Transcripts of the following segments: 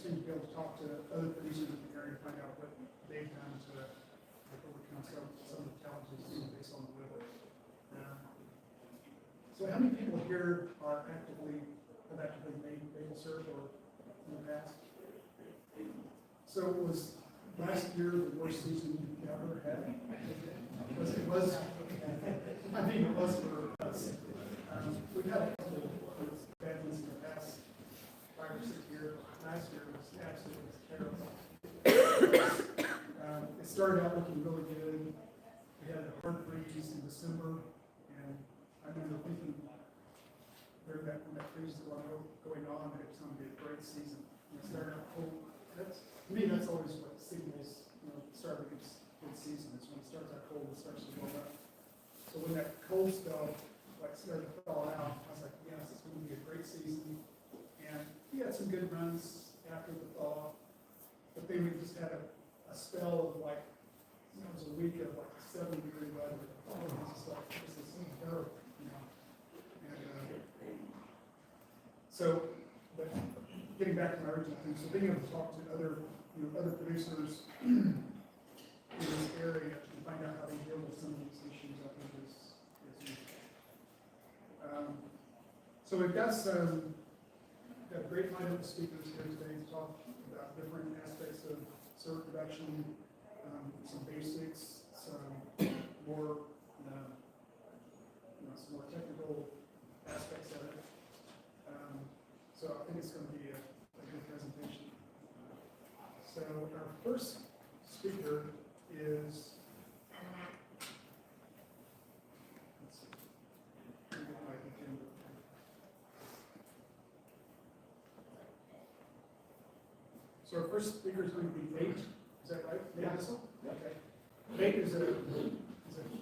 interesting to be able to talk to other producers in the area and find out what they've done to overcome some of the challenges based on the weather. So how many people here have actively made maple syrup or in the past? So it was last year the worst season you ever had? Because it was, I mean, it was for us. We've had a couple of bad ones in the past 5 or 6 years. Last year was absolutely terrible. It started out looking really good. We had a hard freeze in December, and I remember thinking when that freeze was going on that it was going to be a great season. It started out cold. To me, that's always what signals, the start of a good season. Is when it starts out cold, it starts to warm up. So when that cold spell started to thaw out, I was like, yes, it's going to be a great season. And we had some good runs after the thaw, but then we just had a spell of it was a week of 70-degree weather. Oh, it was just like, this is terrible, but getting back to my original thing, so being able to talk to other producers in this area and find out how they deal with some of these issues, I think is useful. So we've got a great lineup of speakers here today to talk about different aspects of syrup production, some basics, some more technical aspects of it. So I think it's going to be a good presentation. So our first speaker is, let's see, let me get my agenda. So our first speaker is going to be Nate. Is that right? Nate Bissell? Yeah. Okay. Nate is a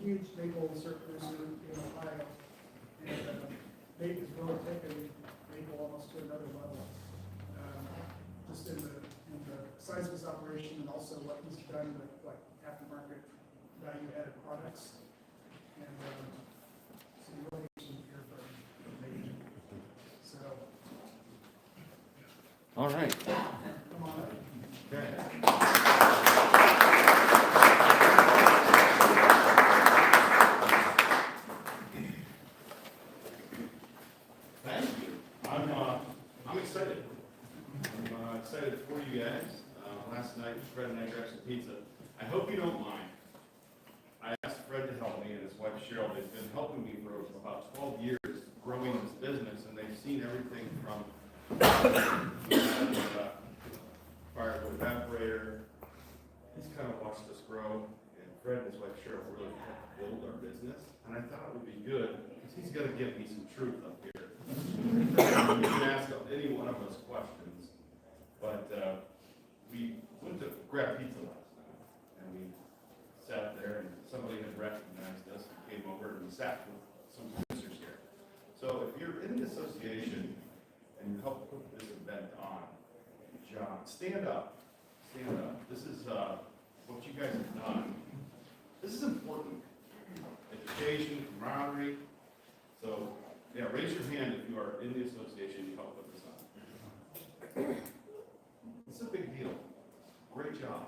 huge maple syrup producer in Ohio, and Nate has really taken maple almost to another level, just in the size of his operation and also what he's done with aftermarket value-added products. And so you really should hear from Nate. So, all right. Come on up. Okay. I'm excited. I'm excited for you guys. Last night, Fred and I grabbed some pizza. I hope you don't mind. I asked Fred to help me and his wife Cheryl. They've been helping me for about 12 years growing this business, and they've seen everything from firewood evaporator. He's kind of watched us grow, and Fred and his wife Cheryl really helped build our business. And I thought it would be good because he's going to give me some truth up here. You can ask any one of us questions, but we went to grab pizza last night, and we sat there, and somebody had recognized us and came over, and we sat with some producers here. So if you're in the association and you help put this event on, John, stand up. Stand up. This is what you guys have done. This is important. Education, camaraderie. So, yeah, raise your hand if you are in the association you help put this on. It's a big deal. Great job.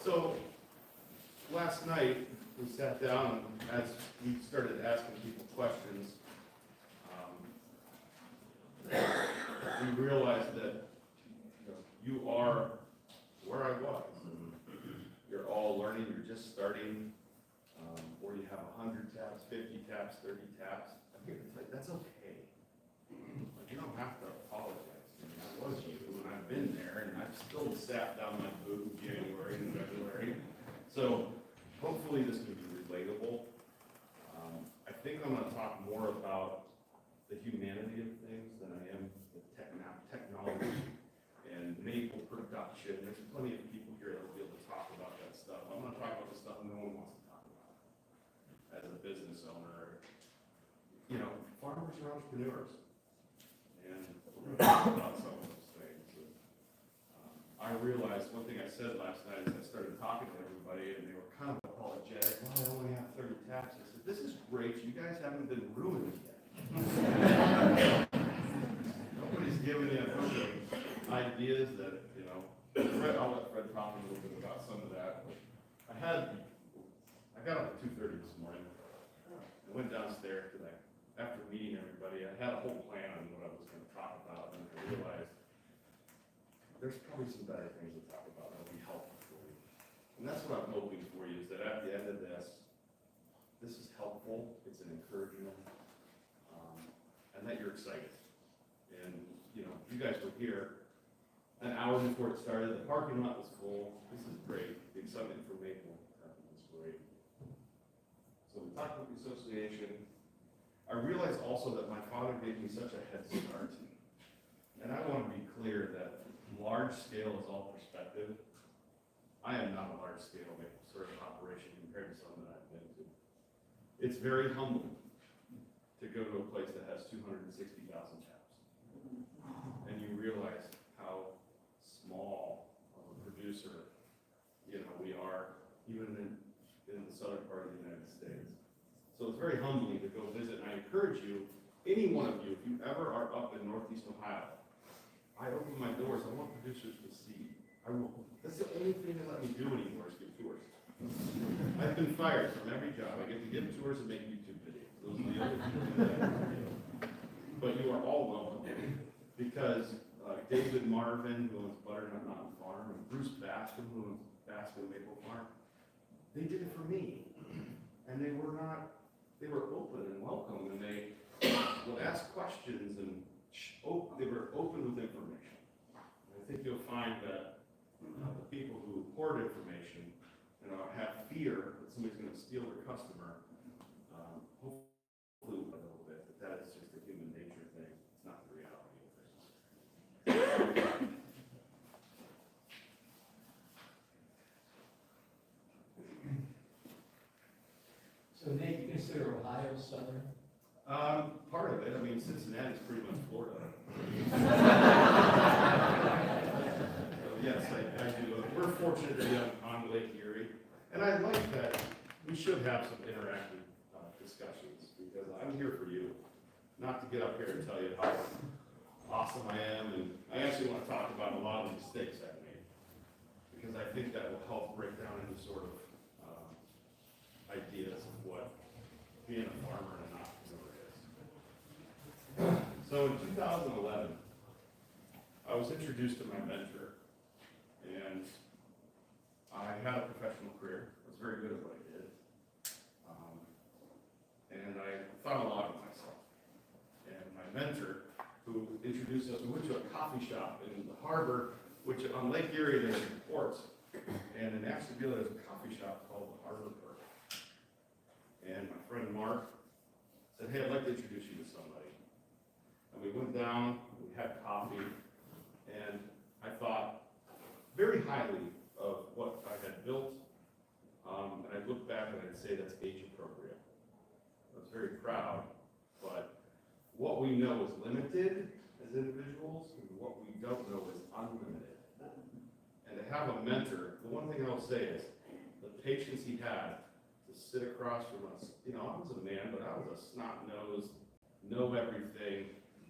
So, last night we sat down and as we started asking people questions, we realized that you are where I was. You're all learning, you're just starting, or you have 100 taps, 50 taps, 30 taps. I'm here to tell you, that's okay. You don't have to apologize. I was you, and I've been there, and I've still sat down my boot in January and February. So hopefully this can be relatable. I think I'm going to talk more about the humanity of things than I am the technology and maple production. There's plenty of people here that will be able to talk about that stuff. I'm going to talk about the stuff no one wants to talk about. As a business owner, farmers are entrepreneurs. And we're going to talk about some of those things. I realized one thing I said last night is I started talking to everybody and they were kind of apologetic. Well, I only have 30 taps. I said, this is great, you guys haven't been ruined yet. Nobody's giving you ideas that, you know, I'll let Fred talk a little bit about some of that. I got up at 2:30 this morning. I went downstairs because after meeting everybody, I had a whole plan on what I was going to talk about, and I realized there's probably some better things to talk about that'll be helpful for you. And that's what I'm hoping for you, is that at the end of this is helpful, it's an encouragement, and that you're excited. And, you know, you guys were here an hour before it started, the parking lot was full, this is great, the excitement for Maple was great. So we talked about the association. I realized also that my father gave me such a head start, and I want to be clear that large scale is all perspective. I am not a large scale maple syrup operation compared to some that I've been to. It's very humbling to go to a place that has 260,000 taps, and you realize how small of a producer, you know, we are, even in the southern part of the United States. So it's very humbling to go visit, and I encourage you, any one of you, if you ever are up in Northeast Ohio, I open my doors, I want producers to see. I will. That's the only thing they let me do anymore is give tours. I've been fired from every job. I get to give tours and make YouTube videos. Those are the only things that I can do. But you are all welcome, because David Marvin, who owns Butternut Mountain Farm, and Bruce Bascom, who owns Bascom Maple Farm, they did it for me. And they were open and welcome, and they would ask questions, and they were open with information. And I think you'll find that the people who hoard information, you know, have fear that somebody's going to steal their customer, hopefully a little bit, but that is just a human nature thing. It's not the reality of things. So Nate, you consider Ohio southern? Part of it. I mean, Cincinnati's pretty much Florida. So yes, I do. We're fortunate to be on Lake Erie, and I like that we should have some interactive discussions, because I'm here for you, not to get up here and tell you how awesome I am, and I actually want to talk about a lot of the mistakes I've made, because I think that will help break down into sort of ideas of what being a farmer and an entrepreneur is. So in 2011, I was introduced to my mentor, and I had a professional career. I was very good at what I did. And I thought a lot of myself. And my mentor, who introduced us, we went to a coffee shop in the harbor, which on Lake Erie there's ports, and in Ashtabula there's a coffee shop called the Harbor Burger. And my friend Mark said, hey, I'd like to introduce you to somebody. And we went down, we had coffee, and I thought very highly of what I had built. And I look back and I'd say that's age appropriate. I was very proud, but what we know is limited as individuals, and what we don't know is unlimited. And to have a mentor, the one thing I'll say is the patience he had to sit across from us. You know, I was a man, but I was a snot-nosed, know everything,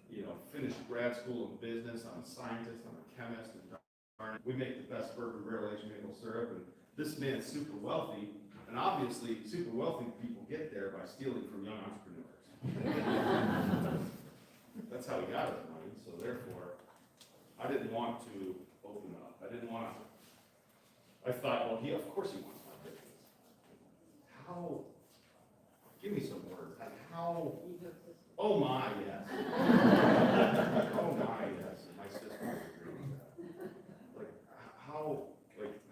you know, finished grad school in business. I'm a scientist, I'm a chemist, and we make the best bourbon barrel-aged maple syrup, and this man's super wealthy, and obviously super wealthy people get there by stealing from young entrepreneurs. That's how he got his money, so therefore, I didn't want to open up. I didn't want to, I thought, well, of course he wants my business. How, give me some words, like how, oh my, yes. Oh my, yes, my sister would agree with that. Like,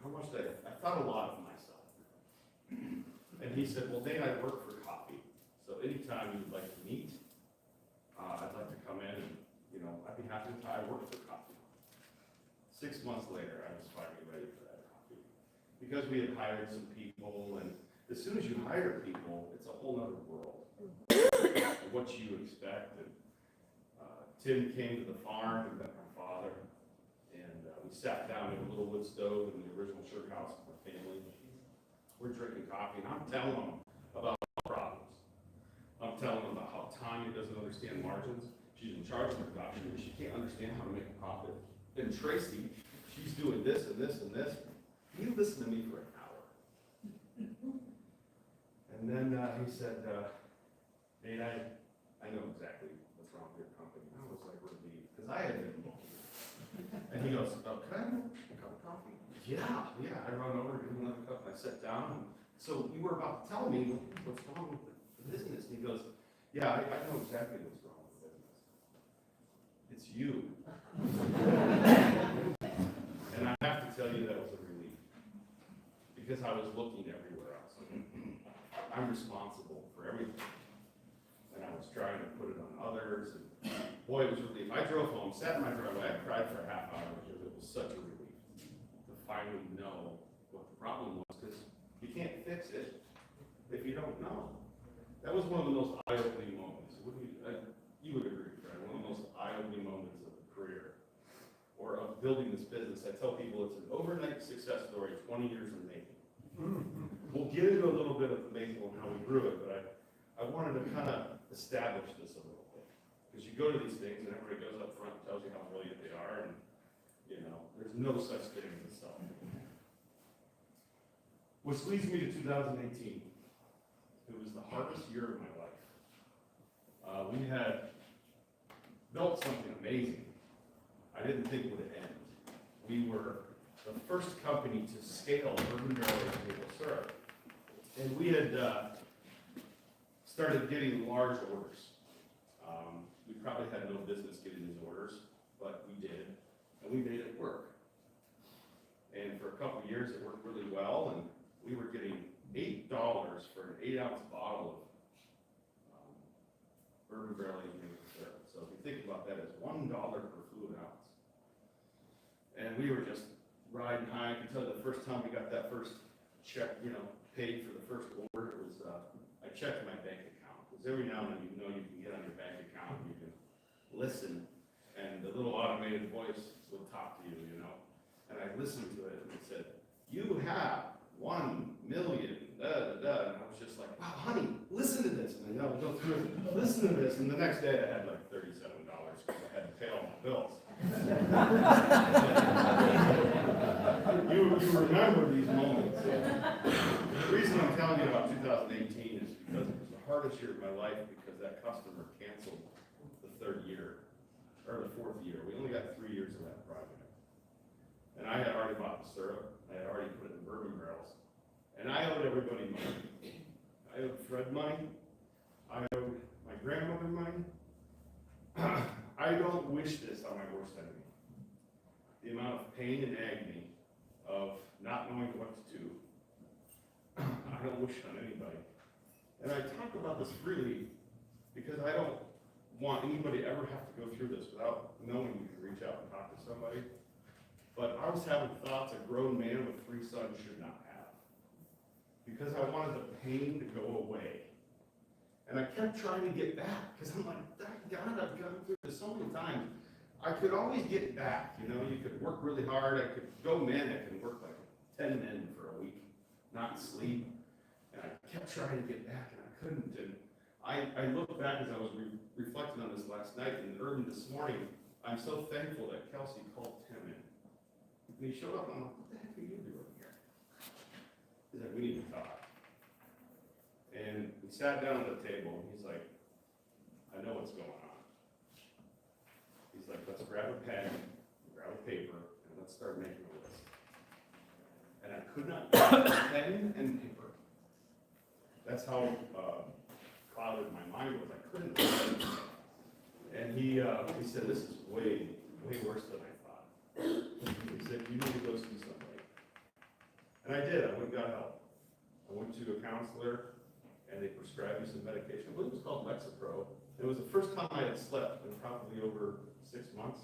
how much did I thought a lot of myself. And he said, well, Dane, I work for coffee, so anytime you'd like to meet, I'd like to come in and, you know, I'd be happy to, I work for coffee. 6 months later, I was finally ready for that coffee. Because we had hired some people, and as soon as you hire people, it's a whole other world. What you expect. And Tim came to the farm and met my father, and we sat down in a little wood stove in the original sugar house with my family. We're drinking coffee, and I'm telling him about understand margins. She's in charge of production, and she can't understand how to make a profit. And Tracy, she's doing this and this and this. He listened to me for an hour. And then he said, Nate, I know exactly what's wrong with your company. I was like, relieved, because I had been looking. And he goes, oh, can I have a cup of coffee? Yeah. I run over, give him another cup, and I sit down. So you were about to tell me what's wrong with the business. And he goes, yeah, I know exactly what's wrong with the business. It's you. And I have to tell you that was a relief. Because I was looking everywhere else. I'm responsible for everything. And I was trying to put it on others. And boy, it was a relief. I drove home, sat in my driveway, I cried for a half hour because it was such a relief to finally know what the problem was. Because you can't fix it if you don't know. That was one of the most eye-opening moments. You would agree, Fred, one of the most eye-opening moments of a career or of building this business. I tell people it's an overnight success story, 20 years in the making. We'll get into a little bit of the making and how we grew it, but I wanted to kind of establish this a little bit. Because you go to these things and everybody goes up front and tells you how brilliant they are, and there's no such thing as a self. Which leads me to 2018. It was the hardest year of my life. We had built something amazing. I didn't think it would end. We were the first company to scale urban barrel maple syrup. And we had started getting large orders. We probably had no business getting these orders, but we did, and we made it work. And for a couple of years, it worked really well, and we were getting $8 for an 8-ounce bottle of urban barrel maple syrup. So if you think about that, it's $1 per fluid ounce. And we were just riding high. I can tell you the first time we got that first check, paid for the first order, it was, I checked my bank account. Because every now and then you can get on your bank account and you can listen, and the little automated voice would talk to you, And I listened to it and it said, you have 1 million, and I was just like, wow, honey, listen to this. And I would go through it, listen to this, and the next day I had like $37 because I had to pay all my bills. You remember these moments. The reason I'm telling you about 2018 is because it was the hardest year of my life because that customer canceled the third year, or the fourth year. We only got 3 years of that project. And I had already bought the syrup. I had already put it in bourbon barrels. And I owed everybody money. I owed Fred money. I owed my grandmother money. I don't wish this on my worst enemy. The amount of pain and agony of not knowing what to do, I don't wish it on anybody. And I talk about this freely because I don't want anybody to ever have to go through this without knowing you can reach out and talk to somebody. But I was having thoughts a grown man with 3 sons should not have. Because I wanted the pain to go away. And I kept trying to get back, because I'm like, God, I've gone through this so many times. I could always get back, you could work really hard. I could go manic and work like 10 men for a week, not sleep. And I kept trying to get back, and I couldn't. And I looked back as I was reflecting on this last night, and early this morning, I'm so thankful that Kelsey called Tim in. And he showed up, and I'm like, what the heck are you doing here? He's like, we need to talk. And we sat down at the table, and he's like, I know what's going on. He's like, let's grab a pen, grab a paper, and let's start making a list. And I could not get pen and paper. That's how clouded my mind was. I couldn't do it. And he said, this is way worse than I thought. He said, you need to go see somebody. And I did. I went and got help. I went to a counselor, and they prescribed me some medication. I believe it was called Lexapro. It was the first time I had slept in probably over 6 months.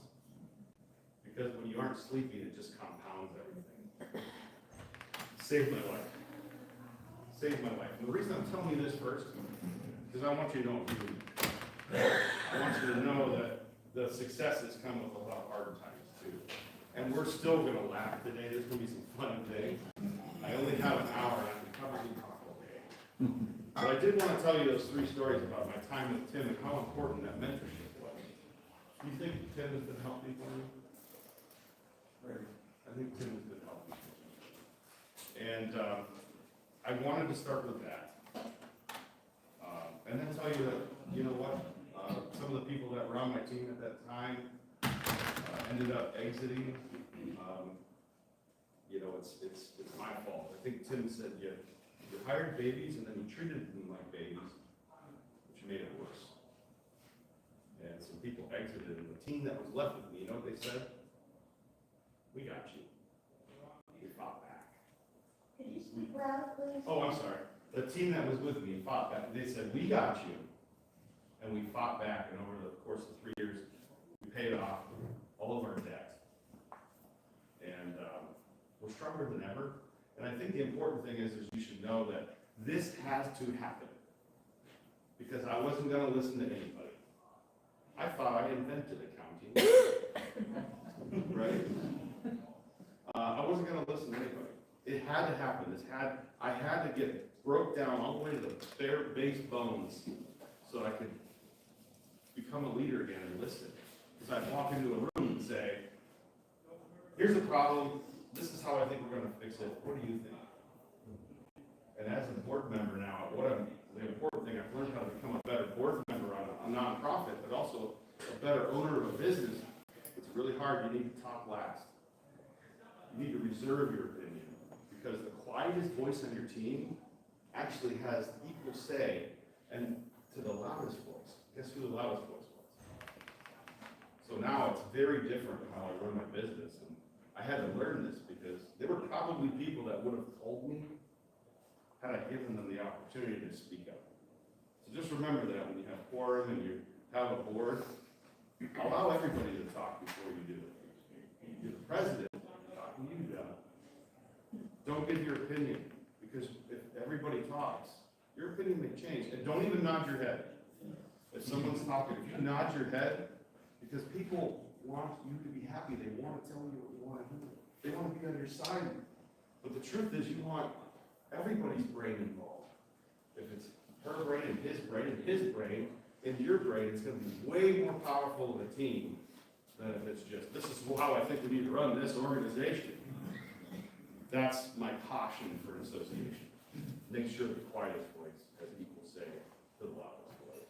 Because when you aren't sleeping, it just compounds everything. Saved my life. Saved my life. And the reason I'm telling you this first, because I want you to know what you do. I want you to know that the successes come with a lot of hard times too. And we're still going to laugh today. There's going to be some fun today. I only have an hour, and I can probably talk all day. But I did want to tell you those 3 stories about my time with Tim and how important that mentorship was. Do you think Tim has been healthy for you? Very. I think Tim has been healthy for you. And I wanted to start with that. And then tell you that, you know what, some of the people that were on my team at that time ended up exiting. You know, it's my fault. I think Tim said you hired babies and then you treated them like babies, which made it worse. And some people exited, and the team that was left with me, you know what they said? We got you. We fought back. Could you speak louder, please? Oh, I'm sorry. The team that was with me fought back. They said, we got you. And we fought back, and over the course of 3 years, we paid off all of our debt. And we're stronger than ever. And I think the important thing is you should know that this has to happen. Because I wasn't going to listen to anybody. I thought I invented accounting. Right? I wasn't going to listen to anybody. It had to happen. I had to get broke down all the way to the bare base bones so I could become a leader again and listen. Because I'd walk into a room and say, here's a problem. This is how I think we're going to fix it. What do you think? And as a board member now, the important thing I've learned how to become a better board member on a nonprofit, but also a better owner of a business. It's really hard. You need to talk last. You need to reserve your opinion, because the quietest voice on your team actually has equal say and to the loudest voice. Guess who the loudest voice was? So now it's very different how I run my business. And I had to learn this because there were probably people that would have told me had I given them the opportunity to speak up. So just remember that when you have quorum and you have a board, allow everybody to talk before you do it. You're the president, talking to you, don't give your opinion, because if everybody talks, your opinion may change. And don't even nod your head. If someone's talking, if you nod your head, because people want you to be happy, they want to tell you what you want to do. They want to be on your side. But the truth is, you want everybody's brain involved. If it's her brain and his brain and your brain, it's going to be way more powerful of a team than if it's just, this is how I think we need to run this organization. That's my caution for an association. Make sure the quietest voice has equal say to the loudest voice.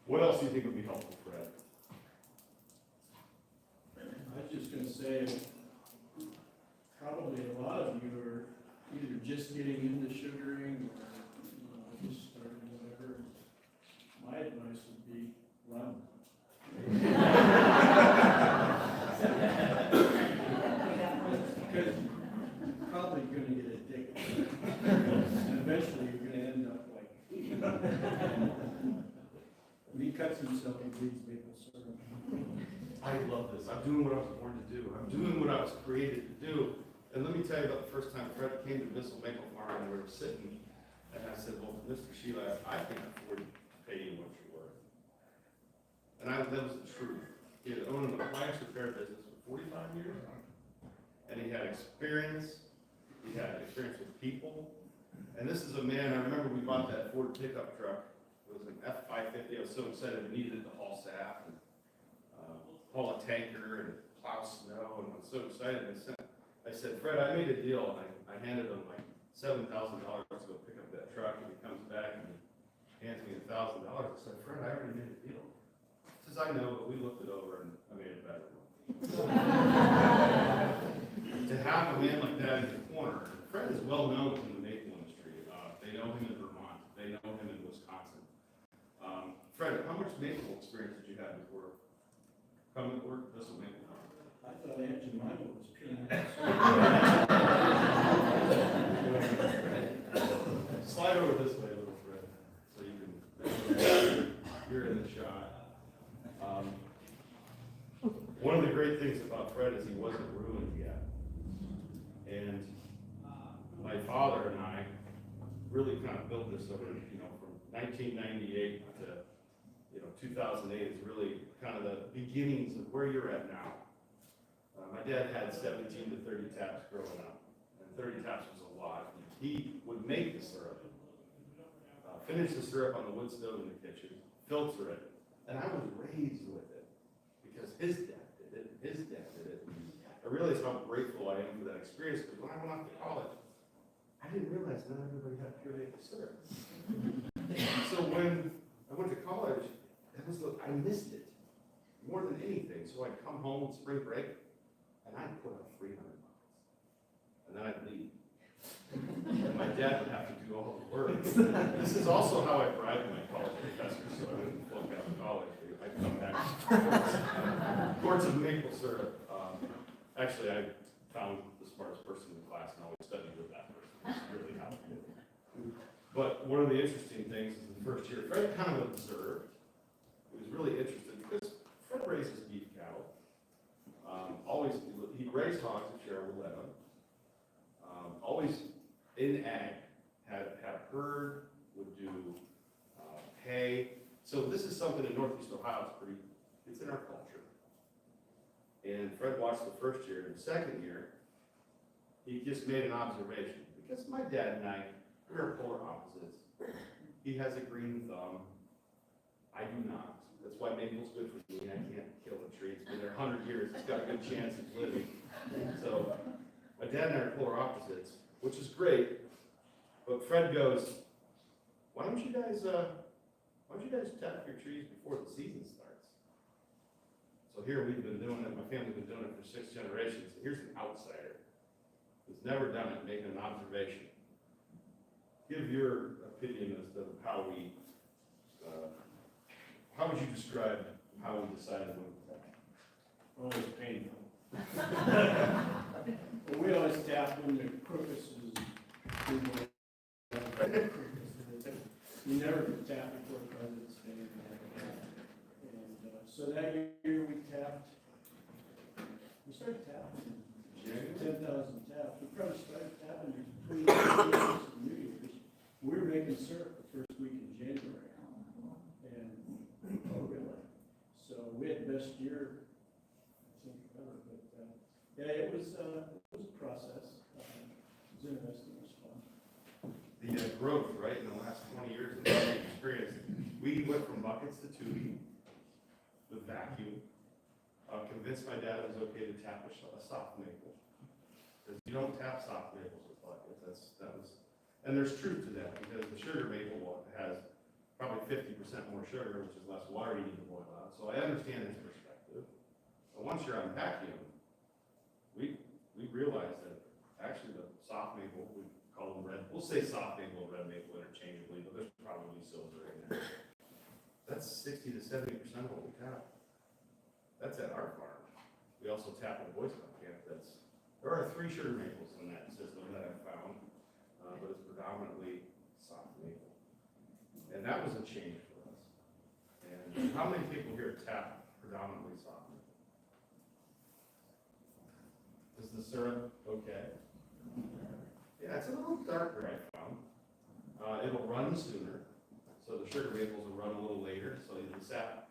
What else do you think would be helpful, Fred? I was just gonna say, probably a lot of you are either just getting into sugaring or, just starting whatever. My advice would be run. Because you're probably gonna get addicted. And eventually you're gonna end up like, when he cuts himself, he bleeds maple syrup. I love this. I'm doing what I was born to do. I'm doing what I was created to do. And let me tell you about the first time Fred came to Bissell Maple Farm, and we were sitting, and I said, well, Mr. Sheila, I can't afford to pay you what you're worth. And that was the truth. He had owned an appliance repair business for 45 years, and he had experience. He had experience with people. And this is a man, I remember we bought that Ford pickup truck. It was an F-550. I was so excited. We needed it to haul staff and haul a tanker and plow snow, and I was so excited. I said, Fred, I made a deal, and I handed him like $7,000 to go pick up that truck, and he comes back and he hands me $1,000. I said, Fred, I already made a deal. He says, I know, but we looked it over and I made it better. To have a man like that in the corner, Fred is well known in the maple industry. They know him in Vermont. They know him in Wisconsin. Fred, how much maple experience did you have before coming to work at Bissell Maple Farm? I thought Aunt Jemima was peanuts. Slide over this way, little Fred, so you can, you're in the shot. One of the great things about Fred is he wasn't ruined yet. And my father and I really kind of built this over, from 1998 to, 2008 is really kind of the beginnings of where you're at now. My dad had 17 to 30 taps growing up, and 30 taps was a lot. He would make the syrup, finish the syrup on the wood stove in the kitchen, filter it, and I was raised with it because his dad did it, his dad did it. I realized how grateful I am for that experience, because when I went off to college, I didn't realize not everybody had pure maple syrup. So when I went to college, I missed it more than anything. So I'd come home on spring break, and I'd put up 300 bucks, and then I'd leave. And my dad would have to do all the work. This is also how I bribed my college professor, so I wouldn't flunk out of college. I'd come back quarts of maple syrup. Actually, I found the smartest person in the class and always studied with that person. It's really how I did it. But one of the interesting things is the first year, Fred kind of observed. He was really interested because Fred raises beef cattle. He raised hogs if Cheryl would let him. Always in ag, had a herd, would do hay. So this is something in Northeast Ohio, it's in our culture. And Fred watched the first year, and the second year, he just made an observation. Because my dad and I, we are polar opposites. He has a green thumb. I do not. That's why maple's good for me. I can't kill a tree. It's been there 100 years. It's got a good chance of living. So my dad and I are polar opposites, which is great. But Fred goes, why don't you guys tap your trees before the season starts? So here we've been doing it. My family's been doing it for 6 generations. Here's an outsider who's never done it, making an observation. Give your opinion as to how would you describe how we decided when to tap? Well, it's painful. Well, we always tap when the crocuses. You never could tap before President's Day. And so that year we started tapping. 10,000 taps. We probably started tapping between Christmas and New Year's. We were making syrup the first week in January. And, oh really? So we had the best year, I think, ever. But yeah, it was a process. It was interesting. It was fun. The growth, right, in the last 20 years of the experience, we went from buckets to tubing with vacuum. Convinced my dad it was okay to tap a soft maple. Because you don't tap soft maples with buckets. And there's truth to that, because the sugar maple has probably 50% more sugar, which is less water you need to boil out. So I understand his perspective. But once you're on vacuum, we realized that actually the soft maple, we call them red, we'll say soft maple and red maple interchangeably, but there's probably silver in there. That's 60 to 70% of what we tap. That's at our farm. We also tap at a Boy Scout camp. There are 3 sugar maples in that system that I've found, but it's predominantly soft maple. And that was a change for us. And how many people here tap predominantly soft maple? Is the syrup okay? Yeah, it's a little darker, I found. It'll run sooner, so the sugar maples will run a little later, so the sap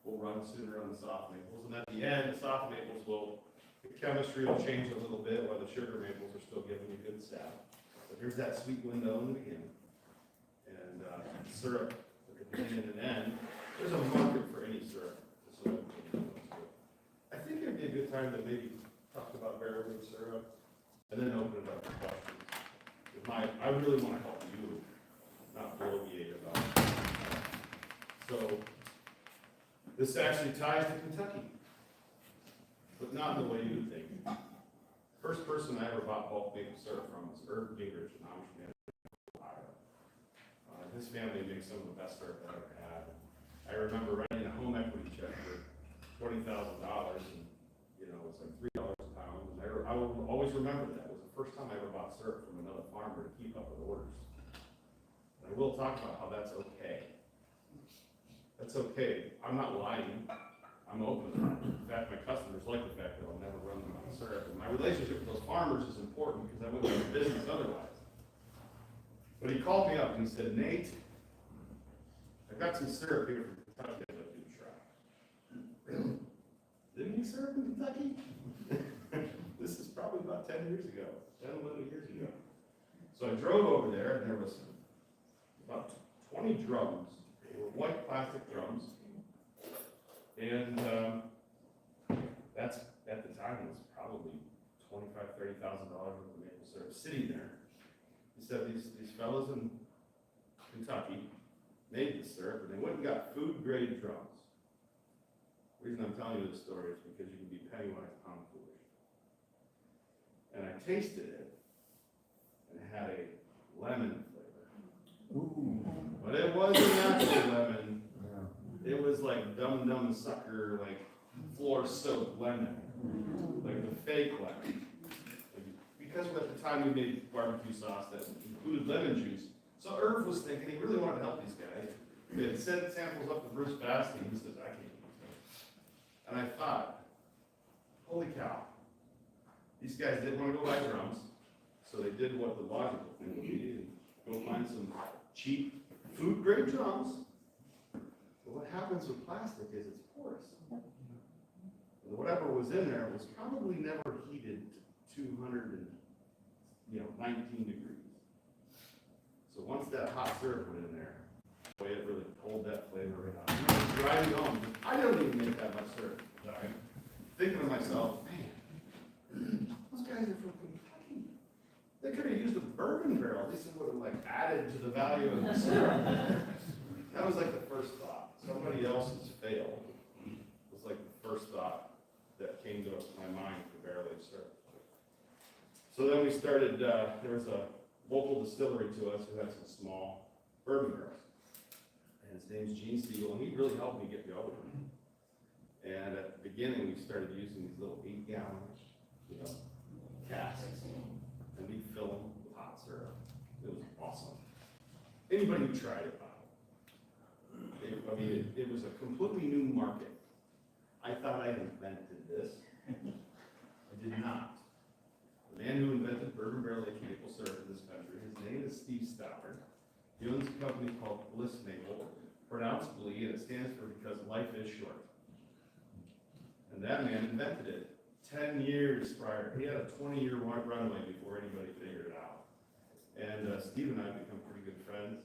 will run sooner on the soft maples. And at the end, the soft maples the chemistry will change a little bit while the sugar maples are still giving you good sap. But here's that sweet window in the beginning. And syrup at the beginning and end, there's a market for any syrup. So I think it'd be a good time to maybe talk about variable syrup and then open it up for questions. I really want to help you, not bloviate about it. So this actually ties to Kentucky, but not in the way you would think. First person I ever bought bulk maple syrup from was Irv Gingrich in Amish, Ohio. His family makes some of the best syrup I ever had. I remember writing a home equity check for $20,000, and it was like $3 a pound. And I will always remember that. It was the first time I ever bought syrup from another farmer to keep up with orders. And I will talk about how that's okay. That's okay. I'm not lying. I'm open. In fact, my customers like the fact that I'll never run them out of syrup. And my relationship with those farmers is important because I wouldn't have a business otherwise. But he called me up and he said, Nate, I've got some syrup here from Kentucky I'd like you to try. Really? Didn't you syrup in Kentucky? This is probably about 10 years ago, 10, 11 years ago. So I drove over there, and there was about 20 drums. They were white plastic drums. And that's, at the time, was probably $25,000, $30,000 worth of maple syrup sitting there. He said these fellas in Kentucky made the syrup, and they went and got food-grade drums. The reason I'm telling you this story is because you can be penny wise, pound foolish. And I tasted it, and it had a lemon flavor. Ooh. But it wasn't natural lemon. It was like dumb sucker, like floor-soaked lemon, like the fake lemon. Because at the time we made barbecue sauce that included lemon juice, so Irv was thinking he really wanted to help these guys. He had sent samples up to Bruce Basti, and he says, I can't use that. And I thought, holy cow, these guys didn't want to go buy drums, so they did what the logical thing would be, and go find some cheap food-grade drums. But what happens with plastic is it's porous. And whatever was in there was probably never heated to 19 degrees. So once that hot syrup went in there, boy, it really pulled that flavor right out. I was driving home, I don't even make that much syrup. Sorry. Thinking to myself, man, those guys are from Kentucky. They could have used a bourbon barrel. This would have like added to the value of the syrup. That was like the first thought. Somebody else's fail was like the first thought that came to my mind for barrel-aged syrup. So then we started, there was a local distillery to us who had some small bourbon barrels. And his name's Gene Siegel, and he really helped me get going. And at the beginning, we started using these little 8-gallon, casks, and we'd fill them with hot syrup. It was awesome. Anybody who tried it, it was a completely new market. I thought I invented this. I did not. The man who invented bourbon barrel-aged maple syrup in this country, his name is Steve Stoddard. He owns a company called Bliss Maple, pronounced Blee, and it stands for because life is short. And that man invented it 10 years prior. He had a 20-year runway before anybody figured it out. And Steve and I become pretty good friends.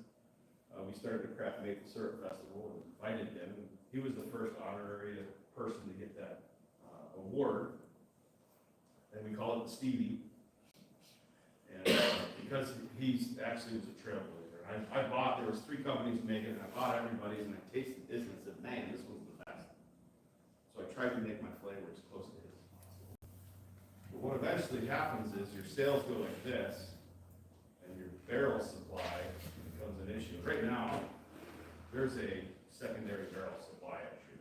We started the Craft Maple Syrup Festival and invited him. He was the first honorary person to get that award. And we call it the Stevie. And because he's actually was a trailblazer. There was 3 companies making it, I bought everybody's, and I tasted this and I said, man, this one's the best. So I tried to make my flavor as close to his as possible. But what eventually happens is your sales go like this, and your barrel supply becomes an issue. Right now, there's a secondary barrel supply issue.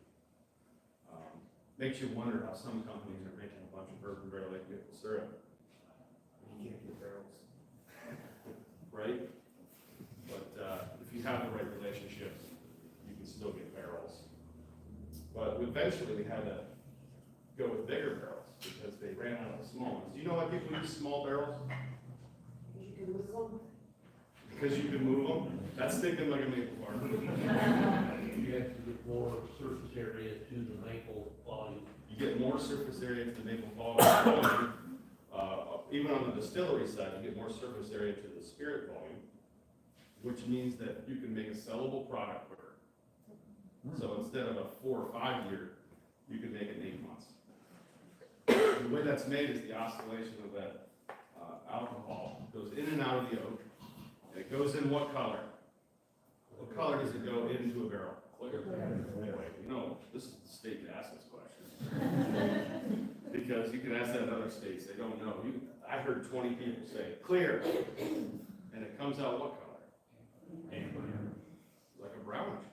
Makes you wonder how some companies are making a bunch of bourbon barrel-aged maple syrup. You can't get barrels, right? But if you have the right relationships, you can still get barrels. But eventually, we had to go with bigger barrels because they ran out of the small ones. Do you know why people use small barrels? You can lose them. Because you can move them? That's thinking like a maple farm. You have to get more surface area to the maple volume. You get more surface area to the maple volume. Even on the distillery side, you get more surface area to the spirit volume, which means that you can make a sellable product quicker. So instead of a 4 or 5 year, you can make it in 8 months. The way that's made is the oscillation of that alcohol goes in and out of the oak. And it goes in what color? What color does it go into a barrel? Clear. This is the state that asks this question. Because you can ask that in other states, they don't know. I heard 20 people say, clear. And it comes out what color? Like a brownish.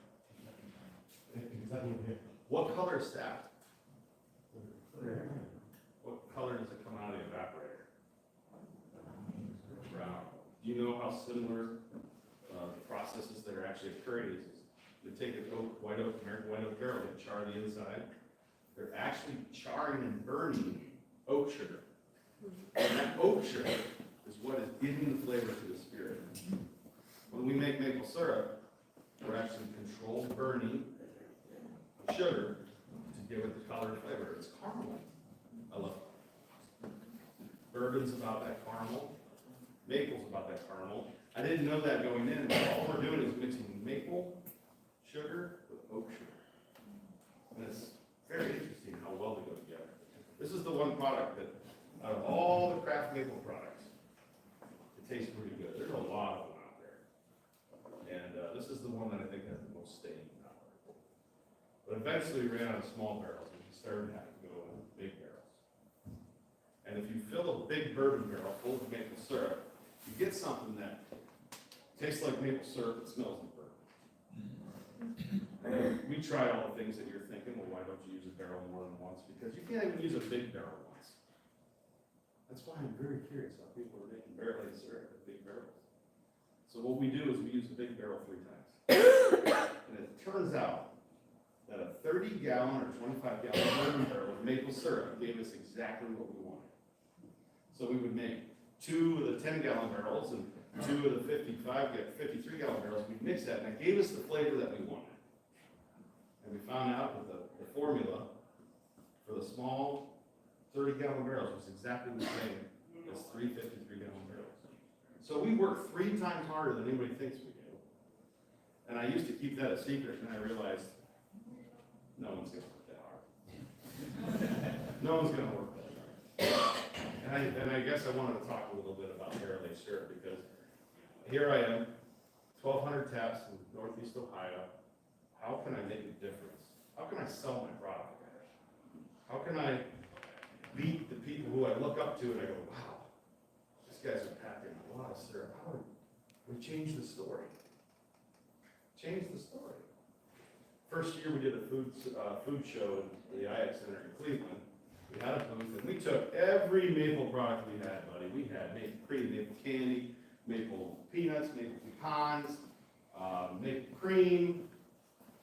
What color is that? What color does it come out of the evaporator? Brown. Do you know how similar the processes that are actually occurring is? They take an oak, white oak, American white oak barrel, they char the inside. They're actually charring and burning oak sugar. And that oak sugar is what is giving the flavor to the spirit. When we make maple syrup, we're actually controlled burning sugar to give it the color and flavor. It's caramel. I love it. Bourbon's about that caramel. Maple's about that caramel. I didn't know that going in, but all we're doing is mixing maple sugar with oak sugar. And it's very interesting how well they go together. This is the one product that, out of all the craft maple products, it tastes pretty good. There's a lot of them out there. And this is the one that I think has the most staying power. But eventually we ran out of small barrels, and we started having to go with big barrels. And if you fill a big bourbon barrel full of maple syrup, you get something that tastes like maple syrup and smells like bourbon. And we tried all the things that you're thinking, well, why don't you use a barrel more than once? Because you can't even use a big barrel once. That's why I'm very curious how people are making barrel-aged syrup with big barrels. So what we do is we use a big barrel 3 times. And it turns out that a 30-gallon or 25-gallon bourbon barrel of maple syrup gave us exactly what we wanted. So we would make 2 of the 10-gallon barrels and 2 of the 53-gallon barrels. We'd mix that, and it gave us the flavor that we wanted. And we found out that the formula for the small 30-gallon barrels was exactly the same as 3 53-gallon barrels. So we work 3 times harder than anybody thinks we do. And I used to keep that a secret, and I realized no one's going to work that hard. No one's going to work that hard. And I guess I wanted to talk a little bit about barrel-aged syrup, because here I am, 1,200 taps in Northeast Ohio. How can I make a difference? How can I sell my product? How can I beat the people who I look up to and I go, wow, these guys are packing a lot of syrup. How do we change the story? Change the story. First year we did a food show in the IX Center in Cleveland. We had a booth, and we took every maple product we had, buddy. We had maple cream, maple candy, maple peanuts, maple pecans, maple cream.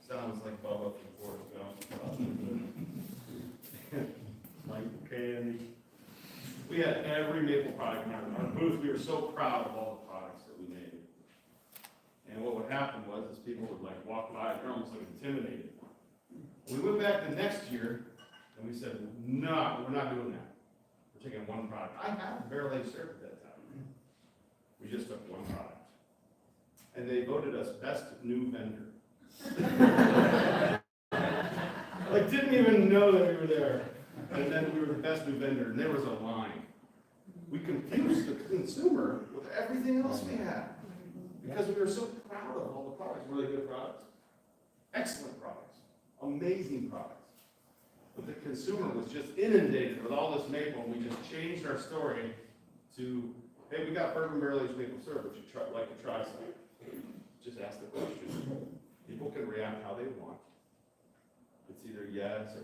Sounds like Bubba from Forrest Gump. Maple candy. We had every maple product in our booth. We were so proud of all the products that we made. And what would happen was, is people would like walk by and they're almost like intimidated. We went back the next year, and we said, no, we're not doing that. We're taking one product. I had barrel-aged syrup at that time. We just took one product. And they voted us best new vendor. Like, didn't even know that we were there. And then we were the best new vendor, and there was a line. We confused the consumer with everything else we had. Because we were so proud of all the products, really good products, excellent products, amazing products. But the consumer was just inundated with all this maple, and we just changed our story to, hey, we got bourbon barrel-aged maple syrup, would you like to try some? Just ask the question. People can react how they want. It's either yes or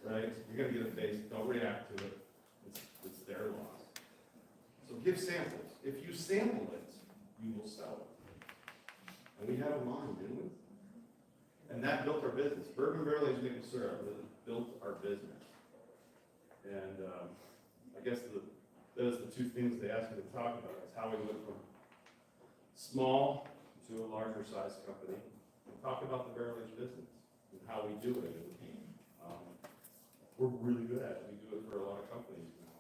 right? You're gonna get a face, don't react to it. It's their loss. So give samples. If you sample it, you will sell it. And we had a line, didn't we? And that built our business. Bourbon barrel-aged maple syrup built our business. And I guess those are the 2 things they asked me to talk about, is how we went from small to a larger size company. And talk about the barrel-aged business and how we do it. And, we're really good at it. We do it for a lot of companies now.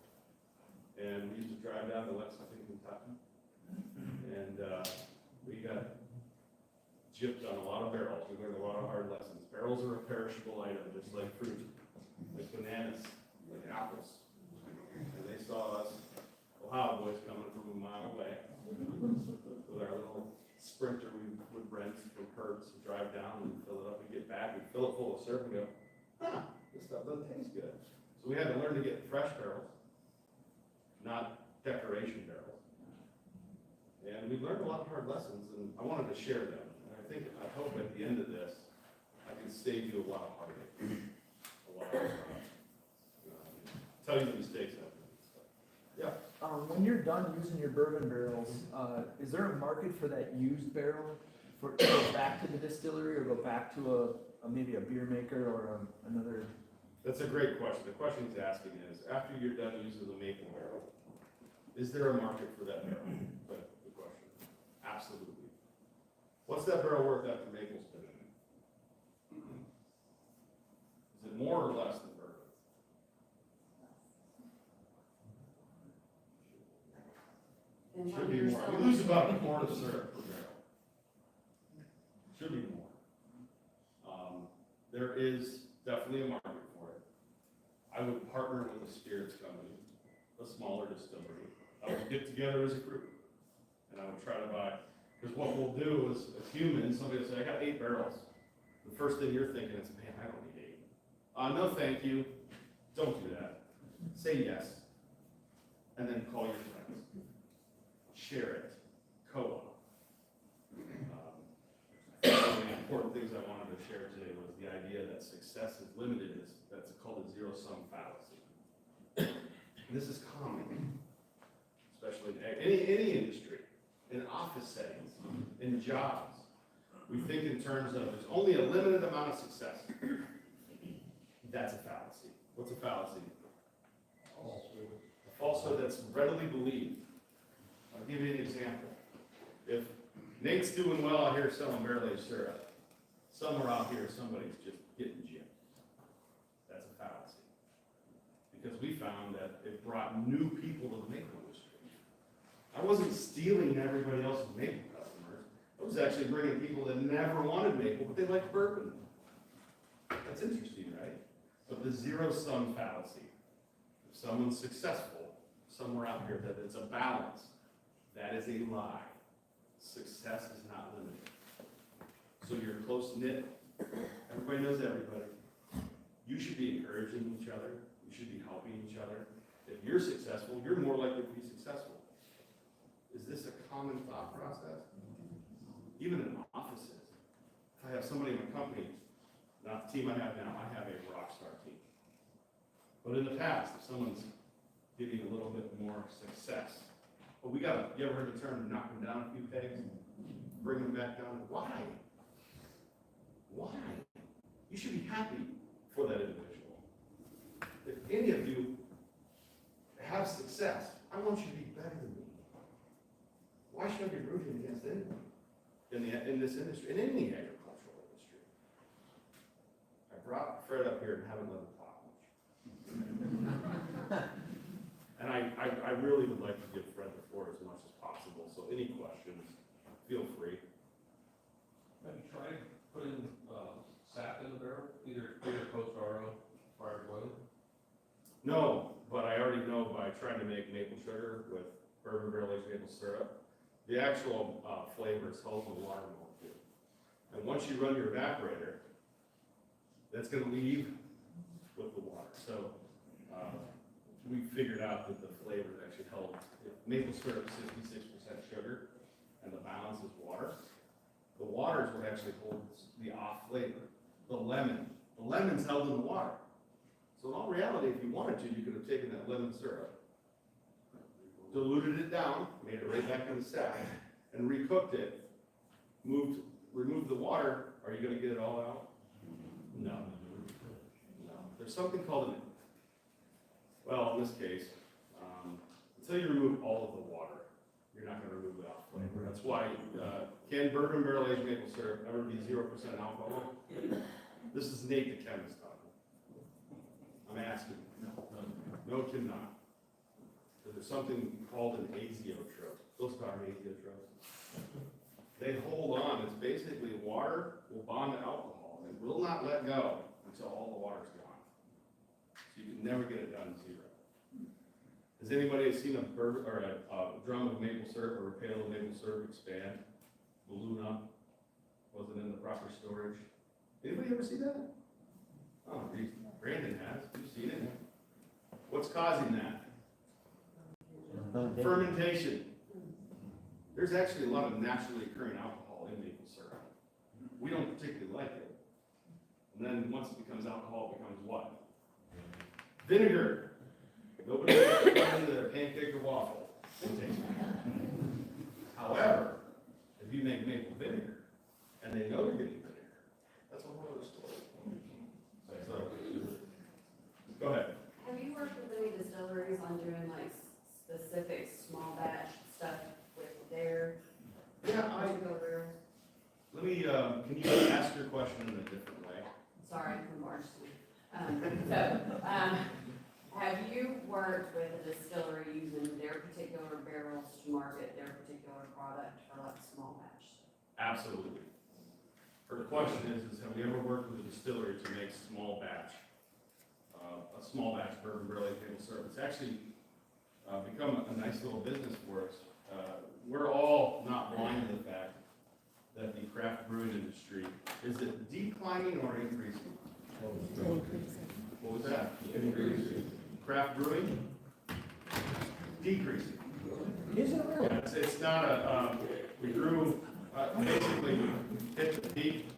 And we used to drive down to Lexington, Kentucky. And we got gypped on a lot of barrels. We learned a lot of hard lessons. Barrels are a perishable item, just like fruit, like bananas, like apples. And they saw us, Ohio boys, coming from a mile away with our little Sprinter we would rent from Hertz and drive down and fill it up and get back. We'd fill it full of syrup and go, huh, this stuff doesn't taste good. So we had to learn to get fresh barrels, not decoration barrels. And we learned a lot of hard lessons, and I wanted to share them. And I hope at the end of this, I can save you a lot of heartache, a lot of tell you the mistakes I've made. Yeah. When you're done using your bourbon barrels, is there a market for that used barrel to go back to the distillery or go back to maybe a beer maker or another? That's a great question. The question he's asking is, after you're done using the maple barrel, is there a market for that barrel? That's the question. Absolutely. What's that barrel worth after maple's been in it? Is it more or less than bourbon? And Should be more. I mean, lose about a quart of syrup per barrel. Should be more. There is definitely a market for it. I would partner with a spirits company, a smaller distillery. I would get together as a group, and I would try to buy, because what we'll do is, as humans, somebody will say, I got 8 barrels. The first thing you're thinking is, man, I don't need 8. No, thank you. Don't do that. Say yes. And then call your friends. Share it. Co-op. One of the important things I wanted to share today was the idea that success is limited. That's called a zero-sum fallacy. And this is common, especially in any industry, in office settings, in jobs. We think in terms of there's only a limited amount of success. That's a fallacy. What's a fallacy? A falsehood that's readily believed. I'll give you an example. If Nate's doing well out here selling barrel-aged syrup, somewhere out here somebody's just getting gypped. That's a fallacy. Because we found that it brought new people to the maple industry. I wasn't stealing everybody else's maple customers. I was actually bringing people that never wanted maple, but they liked bourbon. That's interesting, right? But the zero-sum fallacy. If someone's successful somewhere out here, that it's a balance. That is a lie. Success is not limited. So you're close-knit. Everybody knows everybody. You should be encouraging each other. You should be helping each other. If you're successful, you're more likely to be successful. Is this a common thought process? Even in offices. If I have somebody in my company, not the team I have now, I have a rock star team. But in the past, if someone's getting a little bit more success, but you ever heard the term knock them down a few pegs? Bring them back down? Why? Why? You should be happy for that individual. If any of you have success, I want you to be better than me. Why should I be rooting against anyone in this industry, in any agricultural industry? I brought Fred up here and haven't let him talk much. And I really would like to give Fred the floor as much as possible, so any questions, feel free. Have you tried putting, sap in the barrel, either post RO prior to boiling? No, but I already know by trying to make maple sugar with bourbon barrel-aged maple syrup, the actual flavor is held in the water molecule. And once you run your evaporator, that's gonna leave with the water. So we figured out that the flavor is actually held, if maple syrup is 66% sugar and the balance is water, the water is what actually holds the off flavor. The lemon's held in the water. So in all reality, if you wanted to, you could have taken that lemon syrup, diluted it down, made it right back in the sap, and recooked it, removed the water. Are you gonna get it all out? No. No. There's something called in this case, until you remove all of the water, you're not gonna remove the off flavor. That's why, can bourbon barrel-aged maple syrup ever be 0% alcohol? This is Nate the chemist talking. I'm asking. No, it cannot. There's something called an azeotrope. Those are azeotropes. They hold on. It's basically water will bond to alcohol and will not let go until all the water's gone. So you can never get it down to 0. Has anybody seen a drum of maple syrup or a pail of maple syrup expand, balloon up, wasn't in the proper storage? Anybody ever see that? Oh, Brandon has. You've seen it. What's causing that? Fermentation. There's actually a lot of naturally occurring alcohol in maple syrup. We don't particularly like it. And then once it becomes alcohol, it becomes what? Vinegar. Nobody wants to put into their pancake or waffle. It tastes good. However, if you make maple vinegar, and they know you're getting vinegar, that's a whole other story. So, go ahead. Have you worked with any distilleries on doing like specific small batch stuff with their? Yeah, let me, can you ask your question in a different way? Sorry, I'm Marcy. Have you worked with a distillery using their particular barrels to market their particular Absolutely. Her question is have we ever worked with a distillery to make a small batch bourbon barrel aged maple syrup? It's actually become a nice little business for us. We're all not blind to the fact that the craft brewing industry, is it declining or increasing? What was that? Increasing. Craft brewing? Decreasing. Is it really? It's not we grew, basically hit the peak,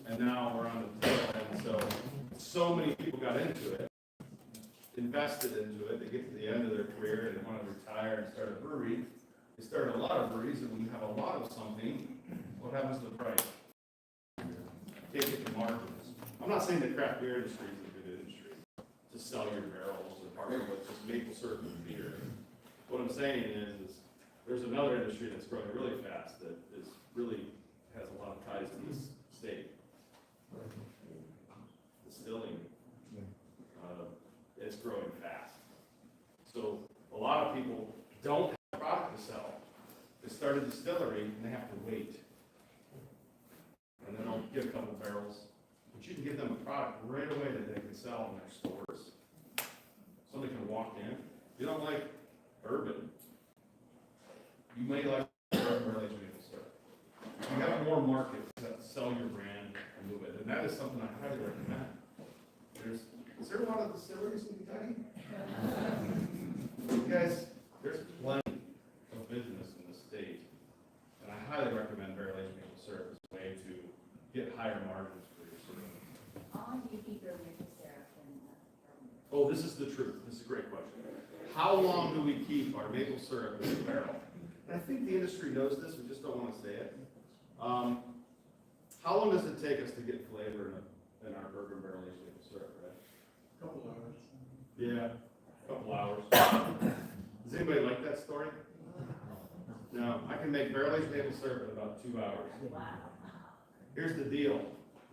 and now we're on the tail end, so many people got into it, invested into it, they get to the end of their career and they want to retire and start a brewery. They started a lot of breweries, and when you have a lot of something, what happens to the price? Take it to margins. I'm not saying the craft beer industry is a good industry to sell your barrels or part of it, just maple syrup and beer. What I'm saying is there's another industry that's growing really fast that really has a lot of ties to this state. Distilling, it's growing fast. So a lot of people don't have a product to sell. They start a distillery and they have to wait. And then they'll get a couple barrels, but you can give them a product right away that they can sell in their stores. Somebody can walk in. You don't like bourbon, you may like bourbon barrel aged maple syrup. You have more markets that sell your brand and move it, and that is something I highly recommend. Is there a lot of distilleries in Kentucky? You guys, there's plenty of business in the state, and I highly recommend barrel aged maple syrup as a way to get higher margins for your syrup. How long do you keep your maple syrup in the Oh, this is the truth. This is a great question. How long do we keep our maple syrup in the barrel? And I think the industry knows this, we just don't want to say it. How long does it take us to get flavor in our bourbon barrel aged maple syrup, right? Couple hours. Yeah, a couple hours. Does anybody like that story? No, I can make barrel aged maple syrup in about 2 hours. Wow. Here's the deal.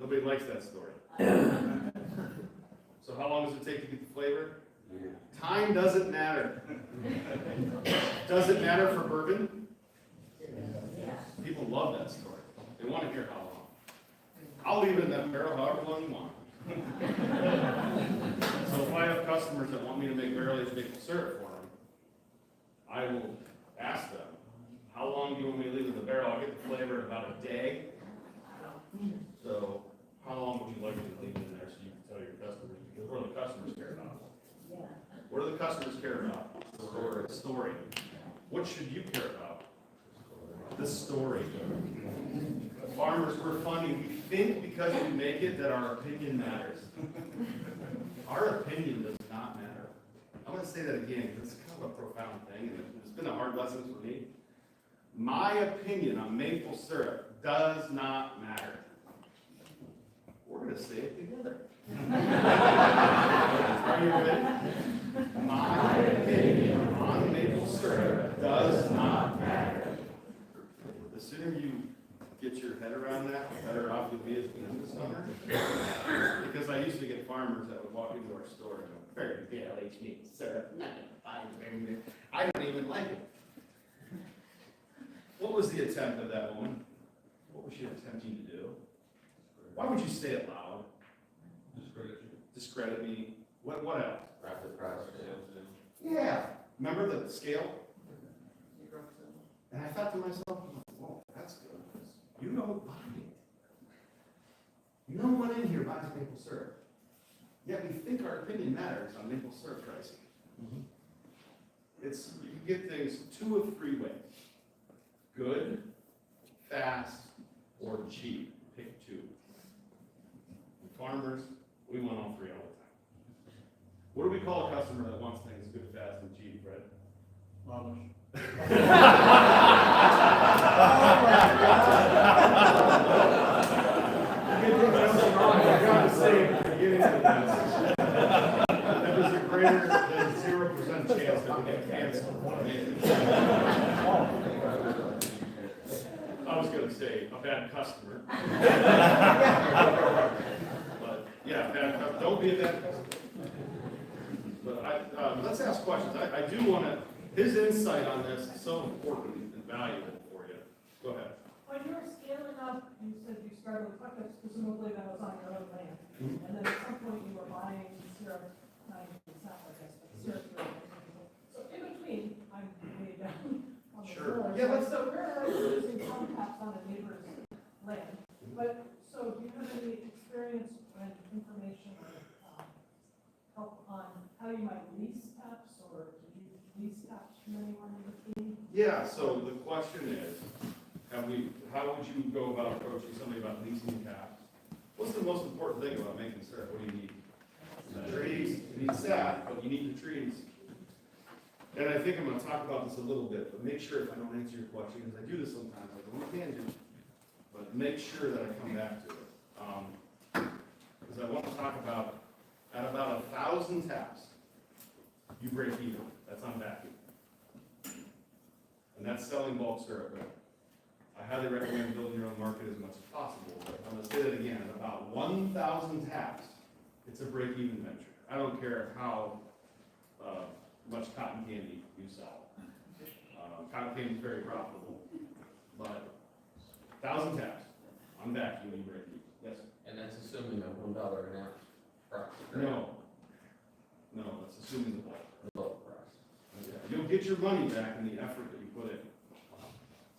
Nobody likes that story. So how long does it take to get the flavor? Time doesn't matter. Does it matter for bourbon? People love that story. They want to hear how long. I'll leave it in that barrel however long you want. So if I have customers that want me to make barrel aged maple syrup for them, I will ask them, how long do you want me to leave in the barrel? I'll get the flavor in about a day. So how long would you like me to leave it in there so you can tell your customers? Because what do the customers care about? What do the customers care about? The story. What should you care about? The story. Farmers, we're funny. We think because we make it that our opinion matters. Our opinion does not matter. I'm going to say that again because it's kind of a profound thing, and it's been a hard lesson for me. My opinion on maple syrup does not matter. We're going to say it together. Are you ready? My opinion on maple syrup does not matter. The sooner you get your head around that, the better off you'll be at the end of summer. Because I used to get farmers that would walk into our store and go, "Very barrel aged maple syrup, I'm not going to buy it. I don't even like it." What was the attempt of that woman? What was she attempting to do? Why would you say it loud? Discredit you. Discredit me. What else? Rapid price sales. Yeah. Remember the scale? And I thought to myself, well, that's good. You know buying it. No one in here buys maple syrup. Yet we think our opinion matters on maple syrup pricing. It's, you can get things 2 of 3 ways. Good, fast, or cheap. Pick 2. Farmers, we want all 3 all the time. What do we call a customer that wants things good, fast, and cheap, Fred? Amish. That was a greater than 0% chance that we get canceled. I was going to say a bad customer. But yeah, bad customer. Don't be a bad customer. But let's ask questions. I do want to. His insight on this is so important and valuable for you. Go ahead. When you're scaling thought you said you started with hookups, presumably that was on your own land. And then at some point you were buying syrup, not even sound, I guess, but syrup. you were making. So in between, I'm way down on the Sure. village. Yeah, let's- So we're using pump taps on a neighbor's land. But, so do you have any experience and information or help on how you might lease taps, or do you lease taps from anyone in between? Yeah, so the question is, how would you go about approaching somebody about leasing taps? What's the most important thing about making syrup? What do you need? Trees, you need sap, but you need the trees. And I think I'm gonna talk about this a little bit, but make sure if I don't answer your question, because I do this sometimes, I go, you can do, but make sure that I come back to it. Because I want to talk about, at about 1,000 taps, you break even, that's on vacuum. And that's selling bulk syrup. I highly recommend building your own market as much as possible, but I'm gonna say that again, at about 1,000 taps, it's a break-even venture. I don't care how much cotton candy you sell. Cotton candy is very profitable, but 1,000 taps, on vacuum, you break even. Yes? And that's assuming a $1 an ounce price, correct? No, that's assuming the bulk. The bulk price. Okay. You'll get your money back in the effort that you put in.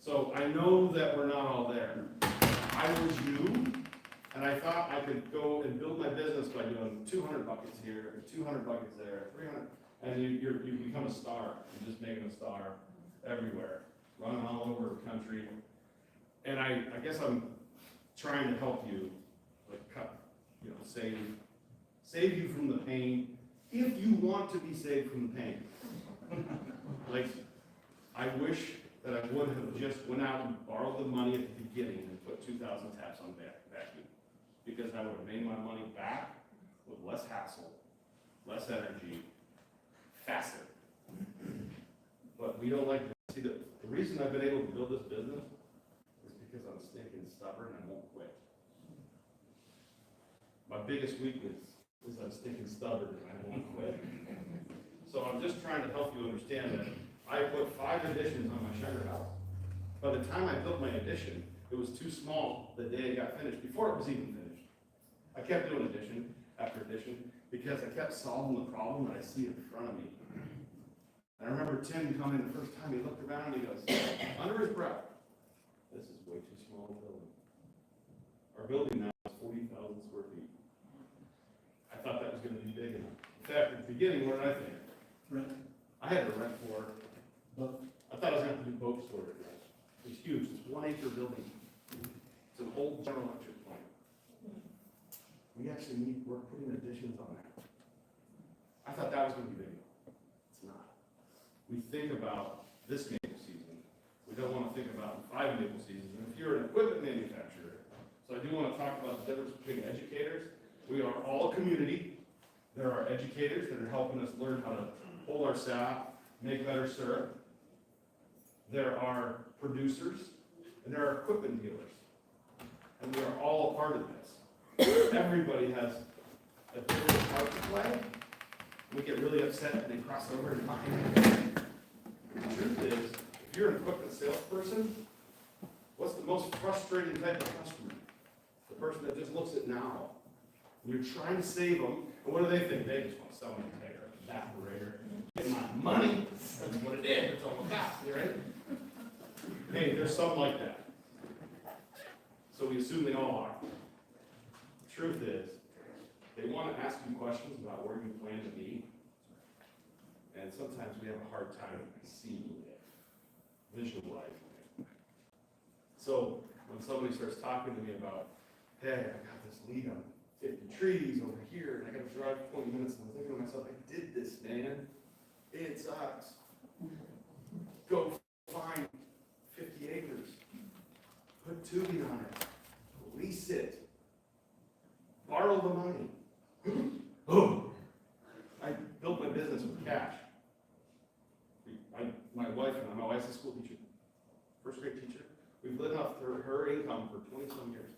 So I know that we're not all there. I was you, and I thought I could go and build my business by doing 200 buckets here, 200 buckets there, 300, and you become a star. You're just making a star everywhere, running all over the country. And I guess I'm trying to help you, like, save you from the pain, if you want to be saved from the pain. Like, I wish that I would have just went out and borrowed the money at the beginning and put 2,000 taps on vacuum, because I would have made my money back with less hassle, less energy, faster. But we don't like to see the reason I've been able to build this business is because I'm stinking stubborn and I won't quit. My biggest weakness is I'm stinking stubborn and I won't quit. So I'm just trying to help you understand that I put 5 additions on my sugar house. By the time I built my addition, it was too small the day it got finished, before it was even finished. I kept doing addition after addition because I kept solving the problem that I see in front of me. And I remember Tim coming the first time, he looked around and he goes, under his breath, this is way too small a building. Our building now is 40,000 square feet. I thought that was going to be big enough. In fact, at the beginning, what did I think? Right. I had to rent for, I thought I was going to have to do boat storage. It was huge, it's 1 acre building. It's an old General Electric plant. We actually we're putting additions on that. I thought that was going to be big. It's not. We think about this maple season. We don't want to think about 5 maple seasons. And if you're an equipment manufacturer, so I do want to talk about the difference between educators. We are all a community. There are educators that are helping us learn how to hold our sap, make better syrup. There are producers, and there are equipment dealers. And we are all a part of this. Everybody has a different part to play. We get really upset when they cross over and mine. The truth is, if you're an equipment salesperson, what's the most frustrating type of customer? The person that just looks at now. You're trying to save them, and what do they think? They just want to sell me a evaporator. Get my money. That's what it is. It's all about, right? Hey, there's some like that. So we assume they all are. The truth is, they want to ask you questions about where you plan to be, and sometimes we have a hard time seeing it, visualizing it. So when somebody starts talking to me about, hey, I got this lead on 50 trees over here, and I got to drive 20 minutes, and I'm thinking to myself, I did this, man. It sucks. Go find 50 acres. Put tubing on it. Lease it. Borrow the money. Oh! I built my business with cash. My wife and I, my wife's a school teacher, first grade teacher. We've lived off her income for 20-some years.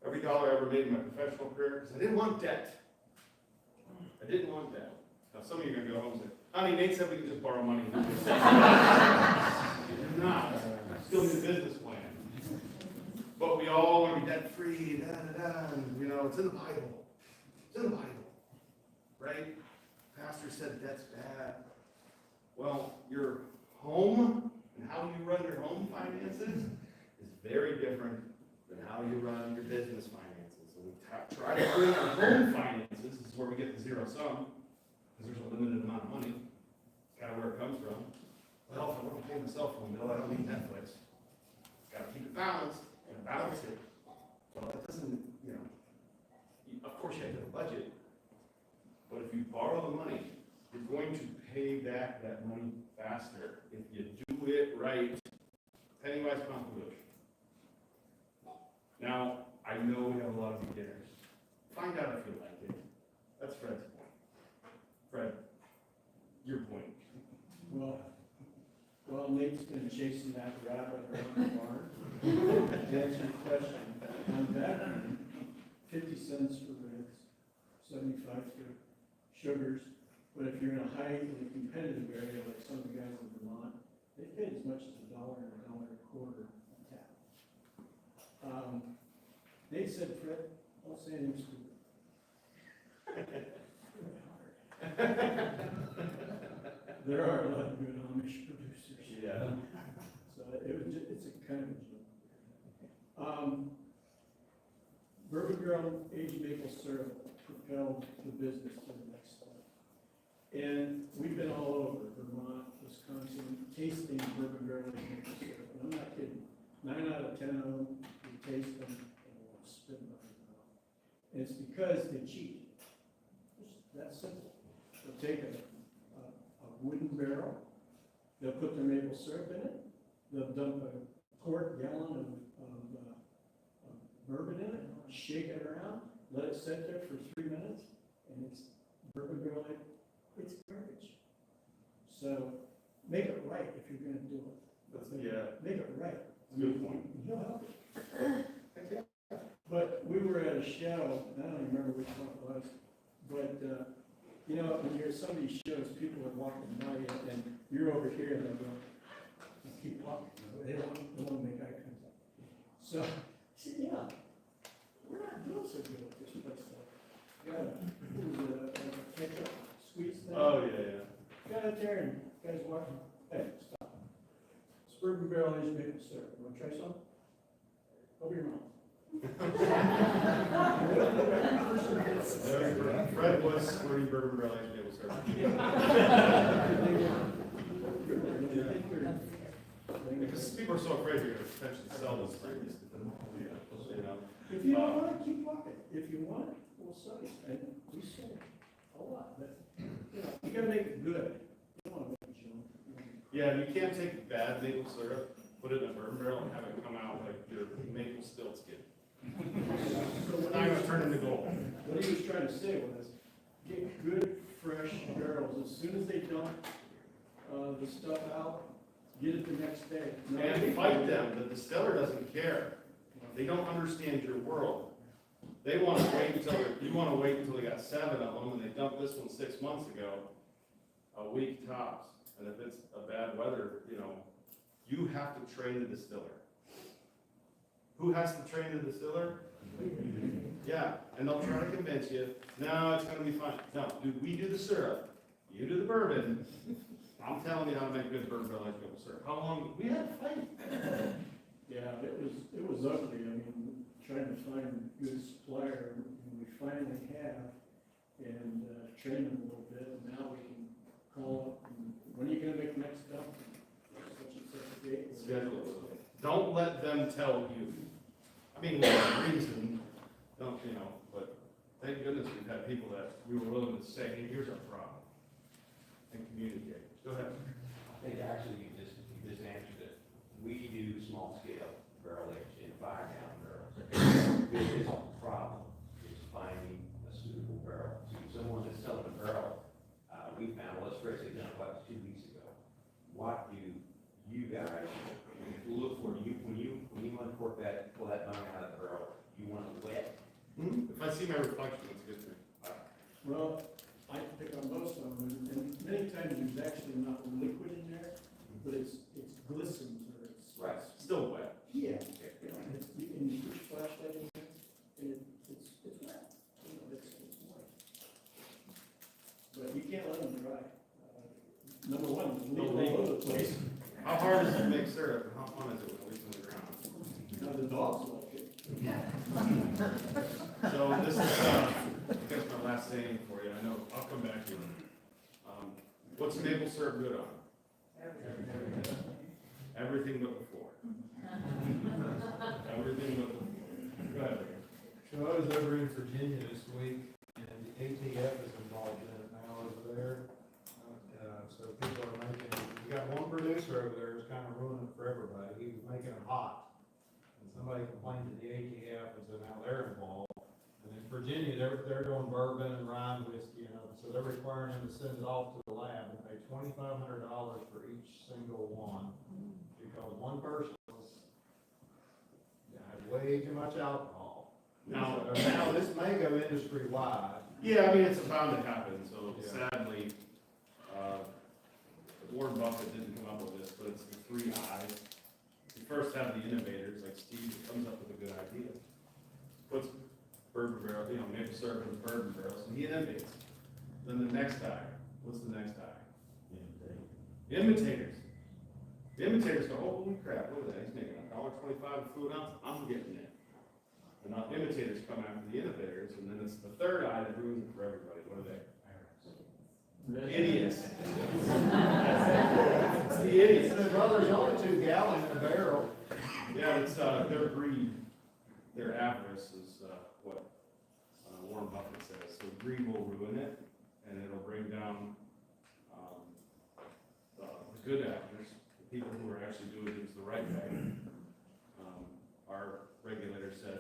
Every dollar I ever made in my professional career, because I didn't want debt. I didn't want debt. Now some of you are going to go home and say, honey, Nate said we can just borrow money. You do not. Still need a business plan. all want to be debt free, and, you know, it's in the Bible. It's in the Bible, right? Pastor said debt's bad. Well, your home and how you run your home finances is very different than how you run your business finances. So we try to bring our home finances, this is where we get the zero sum, because there's a limited amount of money. It's kind of where it comes from. Well, if I want to pay my cell phone bill, I don't need Netflix. Got to keep it balanced and balance it. Well, that doesn't, you know, of course you have to have a budget, but if you borrow the money, you're going to pay back that money faster if you do it right. Penny wise, pound foolish. Now, I know we have a lot of beginners. Find out if you like it. That's Fred's point. Fred, your point. Well, Nate's been chasing that rabbit around the barn. To answer your question, on that, 50 cents for reds, 75 for sugars. But if you're in a high, in a competitive area, like some of the guys in Vermont, they pay as much as $1 or $1.25 a tap. Nate said, Fred, don't say anything stupid. It's really hard. There are a lot of good Amish producers. Yeah. So it's a kind of a joke. Bourbon Barrel aged maple syrup propelled the business to the next step. And we've been all over Vermont, Wisconsin, tasting Bourbon Barrel aged maple syrup. And I'm not kidding. 9 out of 10 of them, you taste them and you want to spit them out of your mouth. And it's because they cheat. It's that simple. They'll take a wooden barrel, they'll put their maple syrup in it, they'll dump a quart gallon of bourbon in it, shake it around, let it sit there for 3 minutes, and it's bourbon barrel, it's garbage. So make it right if you're gonna do it. Make it right. That's a good point. You'll help it. But we were at a show, I don't even remember which one it was, but you know, when you're at some of these shows, people are walking by you, and you're over here, and they're going, keep walking. They don't want to make eye contact. So, I said, yeah, we're not doing so good at this place. Got a ketchup squeeze thing. Oh, yeah. Got it there, and guys walking, hey, stop. It's bourbon barrel aged maple syrup. You want to try some? Open your mouth. Fred was squirting bourbon barrel aged maple syrup. Because people are so afraid you're going to potentially sell this thing. You know? If you don't want it, keep walking. If you want it, we'll sell it. And we sell it a lot, but, you know, you gotta make it good. You don't want to make it junk. Yeah, you can't take bad maple syrup, put it in a bourbon barrel, and have it come out like your maple Stiltskin. So It's not gonna turn into gold. what he was trying to say was, get good, fresh barrels. As soon as they dump the stuff out, get it the next day. And fight them. The distiller doesn't care. They don't understand your world. They want to wait until, you want to wait until they got 7 of them, and they dumped this one 6 months ago, a week tops. And if it's a bad weather, you know, you have to train the distiller. Who has to train the distiller? Yeah, and they'll try to convince you, no, it's gonna be fine. No, we do the syrup, you do the bourbon. I'm telling you how to make good bourbon barrel aged maple syrup. How long, we had a fight. Yeah, it was ugly. I mean, trying to find a good supplier, and we finally have, and train them a little bit, and now we can call up, and when are you gonna make the next dump? Such and such a date. Schedule it. Don't let them tell you. I mean, without reason, don't, you know, but thank goodness we've had people that we were willing to say, hey, here's our problem, and communicate. Go ahead. I think actually you just answered it. We do small scale barrel aged in 5-gallon barrels. This is the problem, is finding a suitable barrel. So someone that's selling a barrel, we found, let's face it, done about 2 weeks ago. What do you guys look for? When you want to pull that bung out of the barrel, you want it wet? If I see my reflection, it's a good thing. Well, I pick on most of them, and many times there's actually not liquid in there, but it's glistens or it's. Right. Still wet. Yeah, you know, and you push fun is it when it leaves on the ground? Now the dogs like it. So this is, I guess my last saying for you, I know, I'll come back to it. What's maple syrup good on? Everything but before. Everything but before. Go ahead, Rick. So I was over in Virginia this week, and the ATF is involved in it now over there. So people are making, we got one producer over there who's kind of ruining it for everybody. He was making them hot. And somebody complained to the ATF, and so now they're involved. And in Virginia, they're doing bourbon and rye whiskey, so they're requiring them to send it off to the lab and pay $2,500 for each single one. Because one person had way too much alcohol. Now, Now this may go industry wide. yeah, I mean, it's bound to happen, so Yeah. sadly, Warren Buffett didn't come up with this, but it's the 3 I's. You first have the innovators, like Steve, who comes up with a good idea. Puts bourbon barrel, maple syrup in bourbon barrels, and he innovates. Then the next I, what's the next I? Imitators. The imitators go, oh, holy crap, look at that, he's making $1.25 a fluid ounce, I'm getting it. And now imitators come after the innovators, and then it's the third eye that ruins it for everybody. What are they? Idiots. It's the idiots. Well, there's only 2 gallons in a barrel. Yeah, it's, their greed, their avarice is, what Warren Buffett says. So greed will ruin it, and it'll bring down, the good actors, the people who are actually doing things the right way. Our regulator said,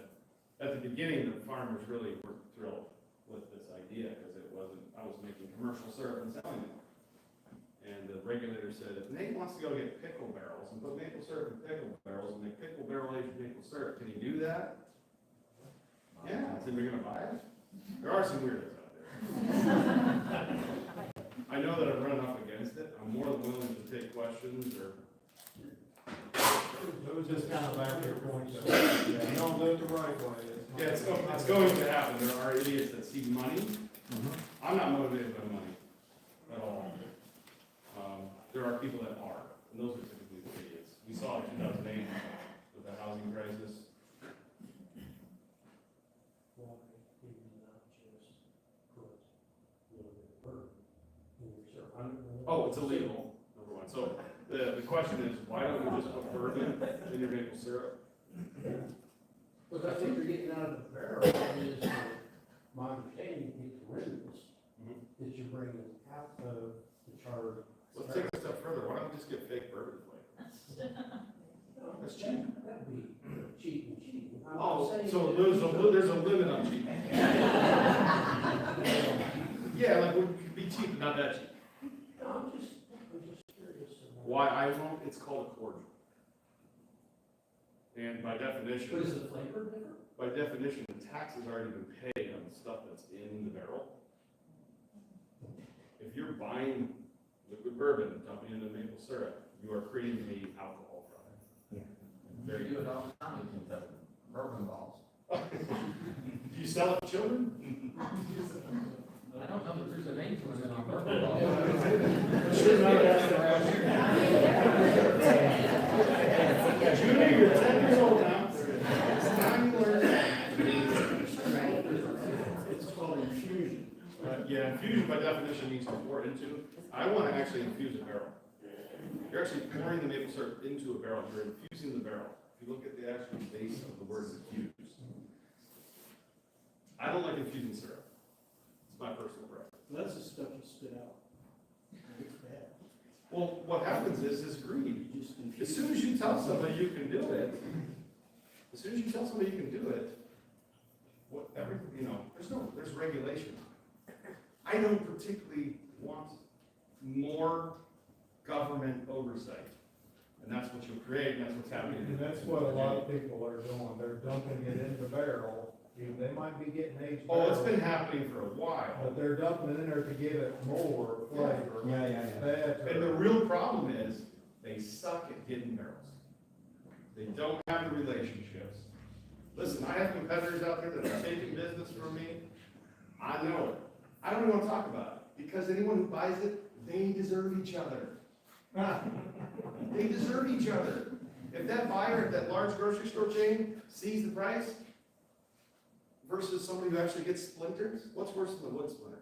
at the beginning, the farmers really weren't thrilled with this idea, because it wasn't, I was making commercial syrup and selling it. And the regulator said, if Nate wants to go get pickle barrels and put maple syrup in pickle barrels and make pickle barrel aged maple syrup, can he do that? Yeah, I said, we're gonna buy it? There are some weirdos out there. I know that I've run up against it, I'm more than willing to take questions or. It was just kind of back to your point, that you don't do it the right way. Yeah, it's going to happen, there are idiots that see money. I'm not motivated by money at all. There are people that are, and those are typically the idiots. We saw it in 2008 with the housing crisis. Oh, it's illegal, number one. So the question is, why don't we just put bourbon in your maple syrup? But I think you're getting out of the barrel, is, my understanding, is renewals, that you're bringing out of the charter. Let's take it a step further, why don't we just get fake bourbon flavor? That's cheap. That'd be cheap and cheap. I'm not Oh, saying so that- there's a limit on cheap. Yeah, like, we could be cheap, but not that cheap. No, I'm just curious. Why I won't, it's called a cordial. And by definition. But is the flavor different? By definition, the tax has already been paid on the stuff that's in the barrel. If you're buying liquid bourbon and dumping it in maple syrup, you are creating the alcohol from it. Very Do good. it all the time with the bourbon balls. Do you sell it to children? I don't know if there's an age limit on bourbon balls. Junior, you're 10 years old now. It's time you learn. It's called infusion. Yeah, infusion by definition means to pour into. I want to actually infuse a barrel. You're actually pouring the maple syrup into a barrel, you're infusing the barrel. If you look at the actual base of the word infuse. I don't like infusing syrup. It's my personal preference. That's the stuff you spit out. It's bad. Well, what happens is this greed. You just As infuse. soon as you tell somebody you can do it, there's regulation. I don't particularly want more government oversight. And that's what you'll create, and that's what's happening. And that's what a lot of people are doing, they're dumping it in the barrel, they might be getting aged Oh, it's barrel, been happening for a while. but they're dumping it in there to give it more flavor. Bad. And the real problem is, they suck at getting barrels. They don't have the relationships. Listen, I have competitors out there that are taking business from me. I know it. I don't even want to talk about it, because anyone who buys it, they deserve each other. They deserve each other. If that buyer at that large grocery store chain sees the price versus somebody who actually gets splinters, what's worse than the wood splinter?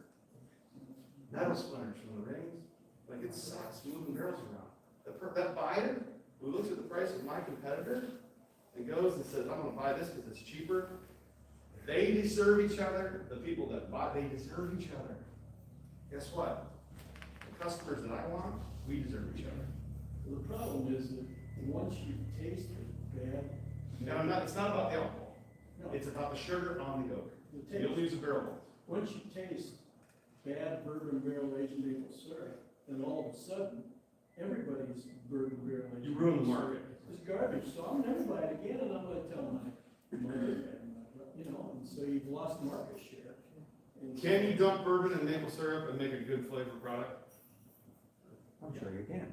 Metal splinters from the rings, like it sucks moving barrels around. That buyer who looks at the price of my competitor and goes and says, I'm gonna buy this because it's cheaper, they deserve each other. The people that buy, they deserve each other. Guess what? The customers that I want, we deserve each other. The problem is that once you taste it bad. And it's not about the alcohol. No, It's about the sugar on the oak. the taste. You'll lose a barrel. Once you taste bad bourbon barrel aged maple syrup, then all of a sudden, everybody's bourbon barrel aged. You ruin the maple market. syrup is garbage, so I'm never buy it again, and I'm gonna tell my mother, and so you've lost market share. And so- Can you dump bourbon and maple syrup and make a good flavor product? I'm sure you can.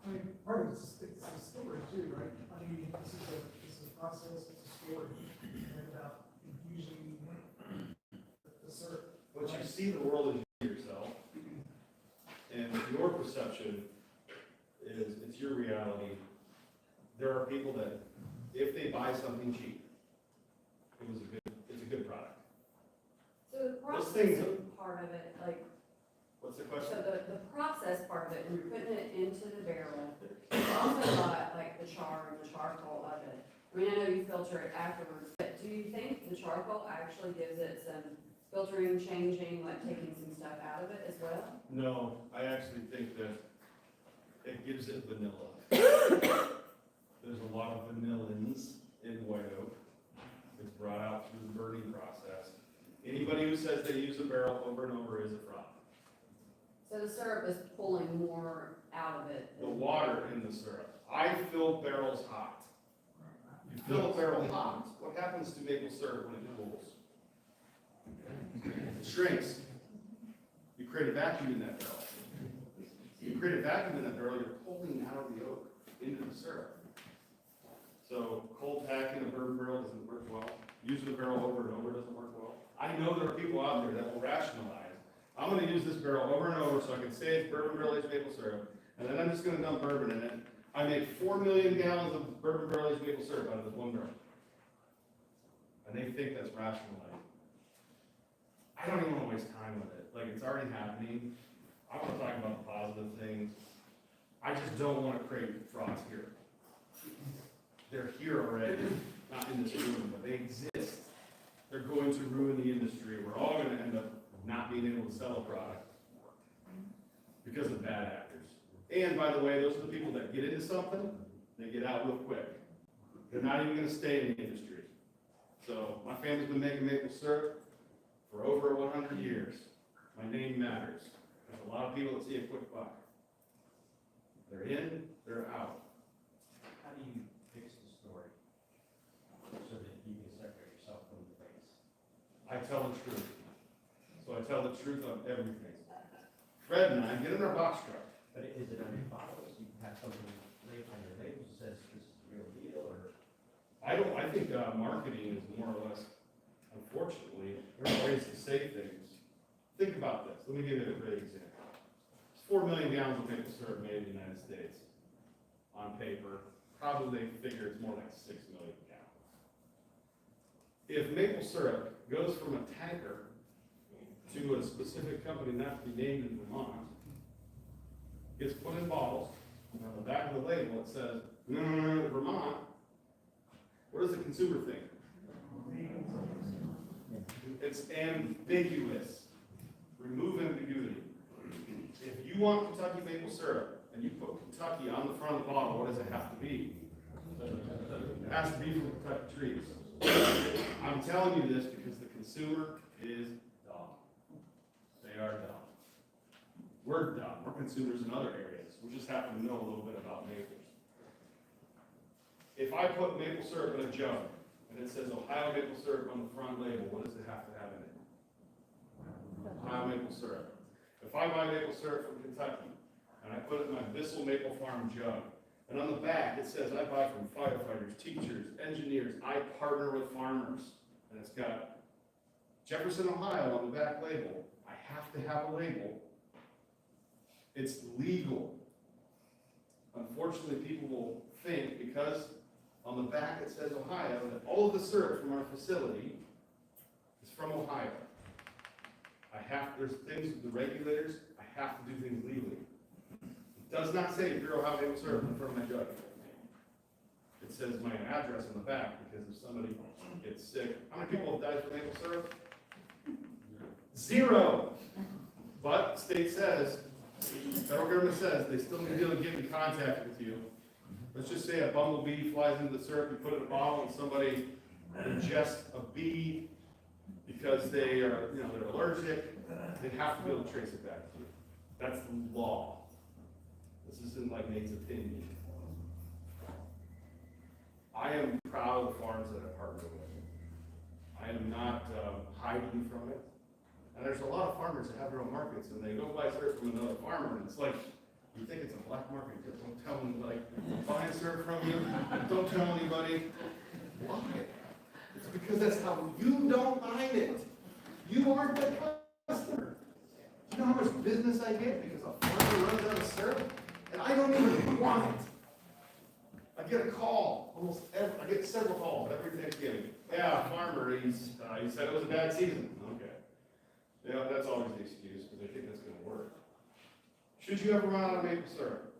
I mean, part of it's a story too, right? I mean, this is a process, it's a story, and about infusing the syrup. What you see the world is you yourself, and your perception is, it's your reality. There are people that, if they buy something cheap, it's a good product. So the Those process things- part of it, like, What's the so question? the process part of it, when you're putting it into the barrel, you've also got like the char and the charcoal of it. I mean, I know you filter it afterwards, but do you think the charcoal actually gives it some filtering, changing, like taking some stuff out of it as well? No, I actually think that it gives it vanilla. There's a lot of vanillins in white oak. It's brought out through the burning process. Anybody who says they use a barrel over and over is a fraud. So the syrup is pulling more out of it. The water in the syrup. I fill barrels hot. You fill a barrel hot, what happens to maple syrup when it cools? It shrinks. You create a vacuum in that barrel. You create a vacuum in that barrel, you're pulling out of the oak into the syrup. So cold packing a bourbon barrel doesn't work well. Using a barrel over and over doesn't work well. I know there are people out there that will rationalize, I'm gonna use this barrel over and over so I can say it's bourbon barrel aged maple syrup, and then I'm just gonna dump bourbon in it. I make 4 million gallons of bourbon barrel aged maple syrup out of this one barrel. And they think that's rationalizing. I don't even wanna waste time with it, like, it's already happening. I wanna talk about the positive things. I just don't wanna create frauds here. They're here already, not in this room, but they exist. They're going to ruin the industry. We're all gonna end up not being able to sell a product because of bad actors. And by the way, those are the people that get into something, they get out real quick. They're not even gonna stay in the industry. So my family's been making maple syrup for over 100 years. My name matters. There's a lot of people that see a quick buck. They're in, they're out. How do you fix the story so that you can separate yourself from the face? I tell the truth. So I tell the truth on everything. Fred and I get in our box truck. But is it on your bottles? You have something laid on your label that says this is the real deal, or? I think marketing is more or less, unfortunately, there are ways to say things. Think about this. Let me give you a great example. It's 4 million gallons of maple syrup made in the United States. On paper, probably they figure it's more like 6 million gallons. If maple syrup goes from a tanker to a specific company not to be named in Vermont, gets put in bottles, and on the back of the label it says, Vermont, what does the consumer think? It's ambiguous. Remove ambiguity. If you want Kentucky maple syrup, and you put Kentucky on the front of the bottle, what does it have to be? It has to be from Kentucky trees. I'm telling you this because the consumer is dumb. They are dumb. We're dumb. We're consumers in other areas. We just happen to know a little bit about maples. If I put maple syrup in a jug, and it says Ohio maple syrup on the front label, what does it have to have in it? Ohio maple syrup. If I buy maple syrup from Kentucky, and I put it in my Bissell Maple Farm jug, and on the back it says I buy from firefighters, teachers, engineers, I partner with farmers, and it's got Jefferson, Ohio on the back label, I have to have a label. It's legal. Unfortunately, people will think, because on the back it says Ohio, that all of the syrup from our facility is from Ohio. There's things, the regulators, I have to do things legally. It does not say Bureau Ohio maple syrup in front of my jug. It says my address on the back, because if somebody gets sick, how many people have died from maple syrup? 0. But state says, federal government says, they still need to be able to get in contact with you. Let's just say a bumblebee flies into the syrup, you put it in a bottle, and somebody ingests a bee because they are, they're allergic, they have to be able to trace it back to you. That's the law. This isn't like Nate's opinion. I am proud of the farms that I partner with. I am not hiding from it. And there's a lot of farmers that have their own markets, and they go buy syrup from another farmer, and it's like, you think it's a black market, just don't tell them, like, buying syrup from you, don't tell anybody. Why? It's because that's how you don't mind it. You aren't the customer. You know how much business I get because a farmer runs out of syrup? And I don't even want it. I get a call, I get several calls every Thanksgiving. Yeah, farmer, he said it was a bad season. Okay. Yeah, that's always the excuse, because I think that's gonna work. Should you ever run out of maple syrup?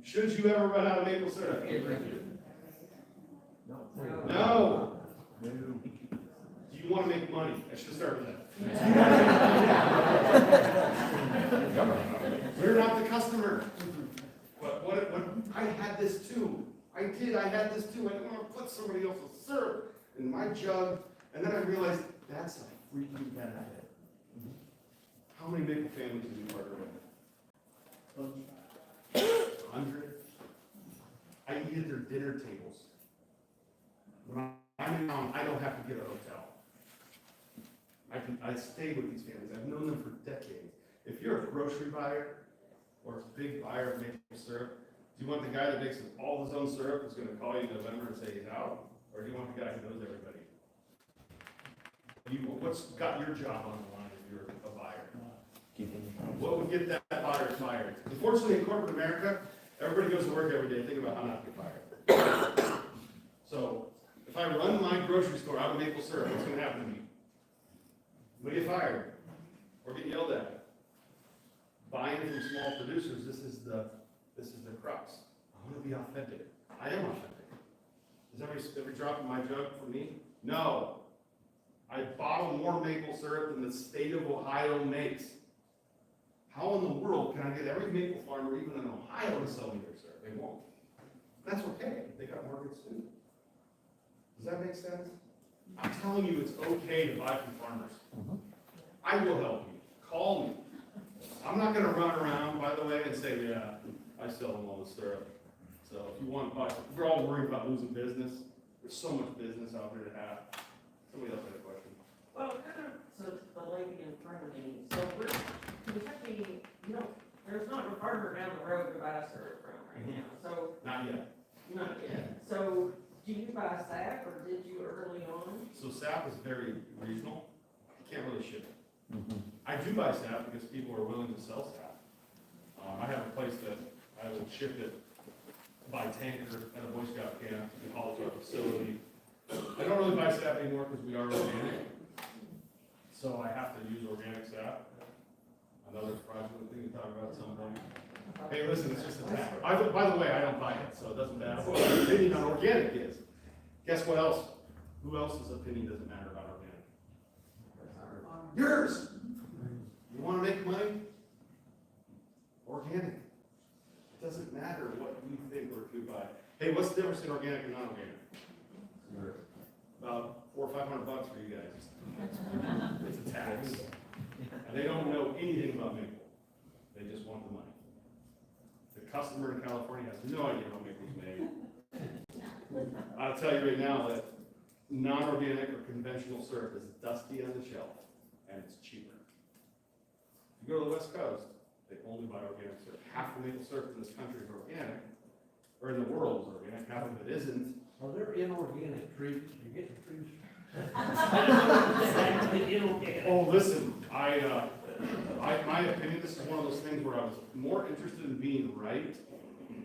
Should you ever run out of maple syrup? No. Do you want to make money? I should start with that. We're not the customer. But what I had this too. I had this too. I didn't want to put somebody else's syrup in my jug. And then I realized that's a freaking benefit. How many maple families do we partner with? 100. I eat at their dinner tables. When I'm in town, I don't have to get a hotel. I stay with these families. I've known them for decades. If you're a grocery buyer or a big buyer of maple syrup, do you want the guy that makes all his own syrup who's going to call you in November and say he's out? Or do you want the guy who knows everybody? What's got your job on the line if you're a buyer? What would get that buyer fired? Unfortunately, in corporate America, everybody goes to work every day thinking about how not to get fired. So, if I run my grocery store out of maple syrup, what's going to happen to me? I'm going to get fired or get yelled at. Buying from small producers, this is the crux. I want to be authentic. I am authentic. Is every drop in my jug for me? No. I bottle more maple syrup than the state of Ohio makes. How in the world can I get every maple farmer, even in Ohio, to sell me their syrup? They won't. That's okay. They got markets too. Does that make sense? I'm telling you, it's okay to buy from farmers. I will help you. Call me. I'm not going to run around, by the way, and say, yeah, I sell them all the syrup. So if you want to buy, we're all worried about losing business. There's so much business out there to have. Somebody else had a question. Well, so the lady in front of me, so we're, Kentucky, there's not a farmer down the road to buy syrup from right now, so. Not yet. Not yet. So, do you buy sap, or did you early on? So sap is very regional. You can't really ship it. I do buy sap because people are willing to sell sap. I have a place that I will ship it by tanker at a Boy Scout camp and haul it to our facility. I don't really buy sap anymore because we are organic. So I have to use organic sap. Another fraudulent thing to talk about at some point. Hey, listen, it's just a tax. By the way, I don't buy it, so it doesn't matter what my opinion on organic is. Guess what else? Who else's opinion doesn't matter about organic? Yours! You want to make money? Organic. It doesn't matter what you think or if you buy. Hey, what's the difference in organic and non-organic? About $400 or $500 for you guys. It's a tax. And they don't know anything about maple. They just want the money. The customer in California has no idea how maple's made. I'll tell you right now that non-organic or conventional syrup is dusty on the shelf, and it's cheaper. If you go to the West Coast, they only buy organic syrup. Half the maple syrup in this country is organic, or in the world is organic, half of it isn't. Are there inorganic trees? You get the trees? Oh, listen, my opinion, this is one of those things where I was more interested in being right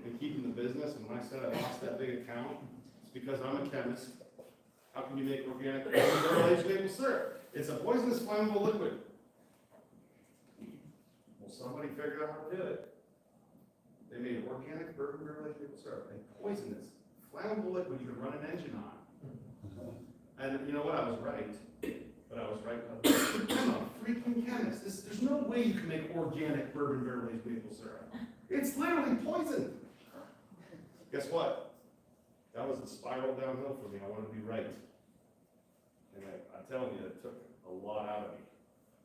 and keeping the business, and when I said I lost that big account, it's because I'm a chemist. How can you make organic barrel-aged maple syrup? It's a poisonous flammable liquid. Well, somebody figured out how to do it. They made organic bourbon barrel-aged maple syrup, a poisonous flammable liquid you can run an engine on. And you know what, I was right, but I was right. I'm a freaking chemist. There's no way you can make organic bourbon barrel-aged maple syrup. It's literally poison. Guess what? That was the spiral downhill for me. I wanted to be right. And I'm telling you, it took a lot out of me.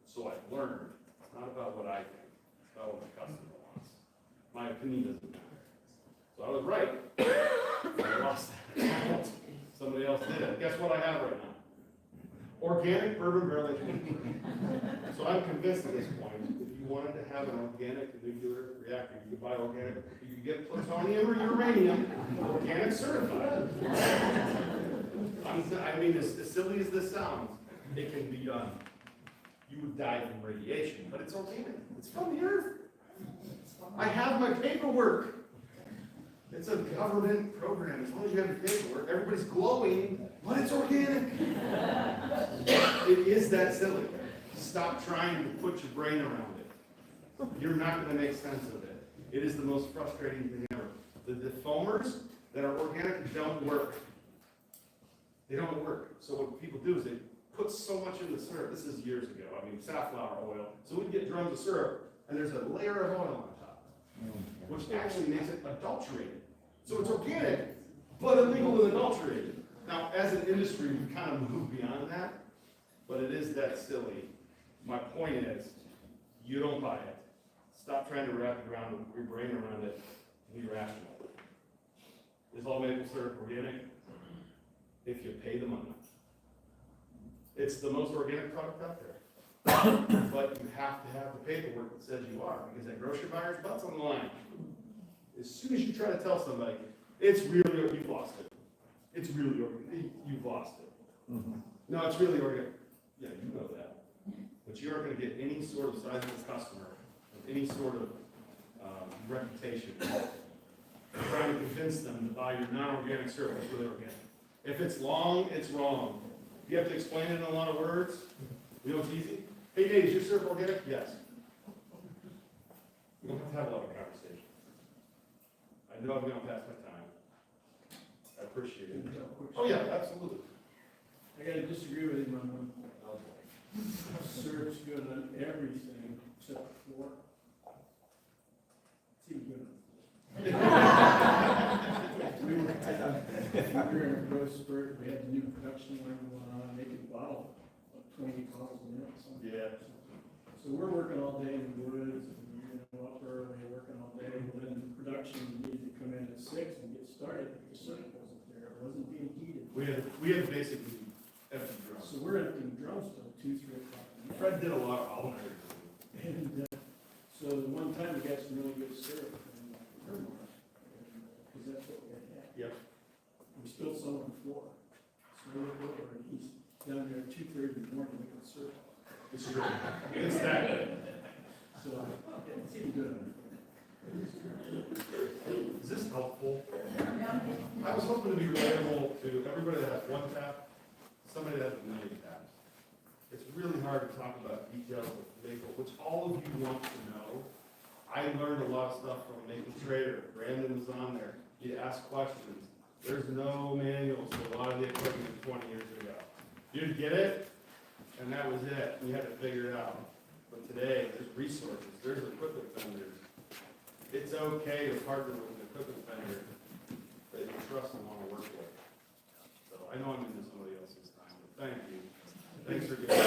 So I learned, it's not about what I think, it's about what the customer wants. My opinion doesn't matter. So I was right. I lost that account. Somebody else did it. Guess what I have right now? Organic bourbon barrel-aged maple syrup. So I'm convinced at this point, if you wanted to have an organic nuclear reactor, you could buy organic, you could get plutonium or uranium, organic certified. I mean, as silly as this sounds, it can be done. You would die from radiation, but it's organic. It's from the earth. I have my paperwork. It's a government program. As long as you have your paperwork, everybody's glowing, but it's organic. It is that silly. Stop trying to put your brain around it. You're not going to make sense of it. It is the most frustrating thing ever. The defoamers that are organic don't work. They don't work. So what people do is they put so much in the syrup. This is years ago. I mean, safflower oil. So we'd get drums of syrup, and there's a layer of oil on top, which actually makes it adulterated. So it's organic, but illegal and adulterated. Now, as an industry, we kind of moved beyond that, but it is that silly. My point is, you don't buy it. Stop trying to wrap your brain around it. Be rational. Is all maple syrup organic? If you pay the money. It's the most organic product out there. But you have to have the paperwork that says you are, because that grocery buyer's butt's on the line. As soon as you try to tell somebody, it's really, you've lost it. It's really organic, you've lost it. No, it's really organic. Yeah, you know that. But you aren't gonna get any sort of sizable customer, any sort of reputation, trying to convince them to buy your non-organic syrup that's really organic. If it's long, it's wrong. You have to explain it in a lot of words. You know it's easy? Hey Dave, is your syrup organic? Yes. We don't have to have a lot of conversation. I know I'm gonna pass my time. I appreciate it. Oh yeah, absolutely. I gotta disagree with him on one point. Syrup's good on everything except for, it's even good on. We were in a growth spurt, we had the new production line going on, making bottle, 20 bottles a minute, something. Yeah. So we're working all day in the woods, and we're up early, working all day, and then production needed to come in at 6 and get started, but the syrup wasn't there, it wasn't being heated. We had basically empty drums. So we're emptying drums till 2, 3 o'clock. Fred did a lot of all night. And so the one time we got some really good syrup, and because that's what we had. Yep. We spilled some on the floor. So we looked over, and he's down there at 2:30 in the morning making syrup. It's really, it's that good. So it's even good. Is this helpful? I was hoping to be relatable to everybody that has one tap, somebody that has a million taps. It's really hard to talk about details of maple, which all of you want to know. I learned a lot of stuff from Maple Trader. Brandon was on there. You ask questions. There's no manuals for a lot of the equipment 20 years ago. You'd get it, and that was it. You had to figure it out. But today, there's resources. There's equipment vendors. It's okay to partner with an equipment vendor that you trust and want to work with. So I know I'm into somebody else's time, but thank you. Thanks for giving me.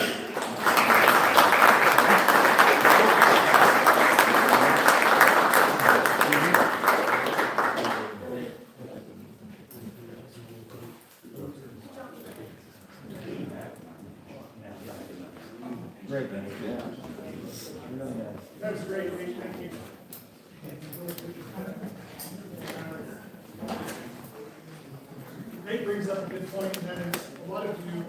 Great, man. Yeah. Really nice. That was great, thank you. Nate brings up a good point, and that is, a lot of you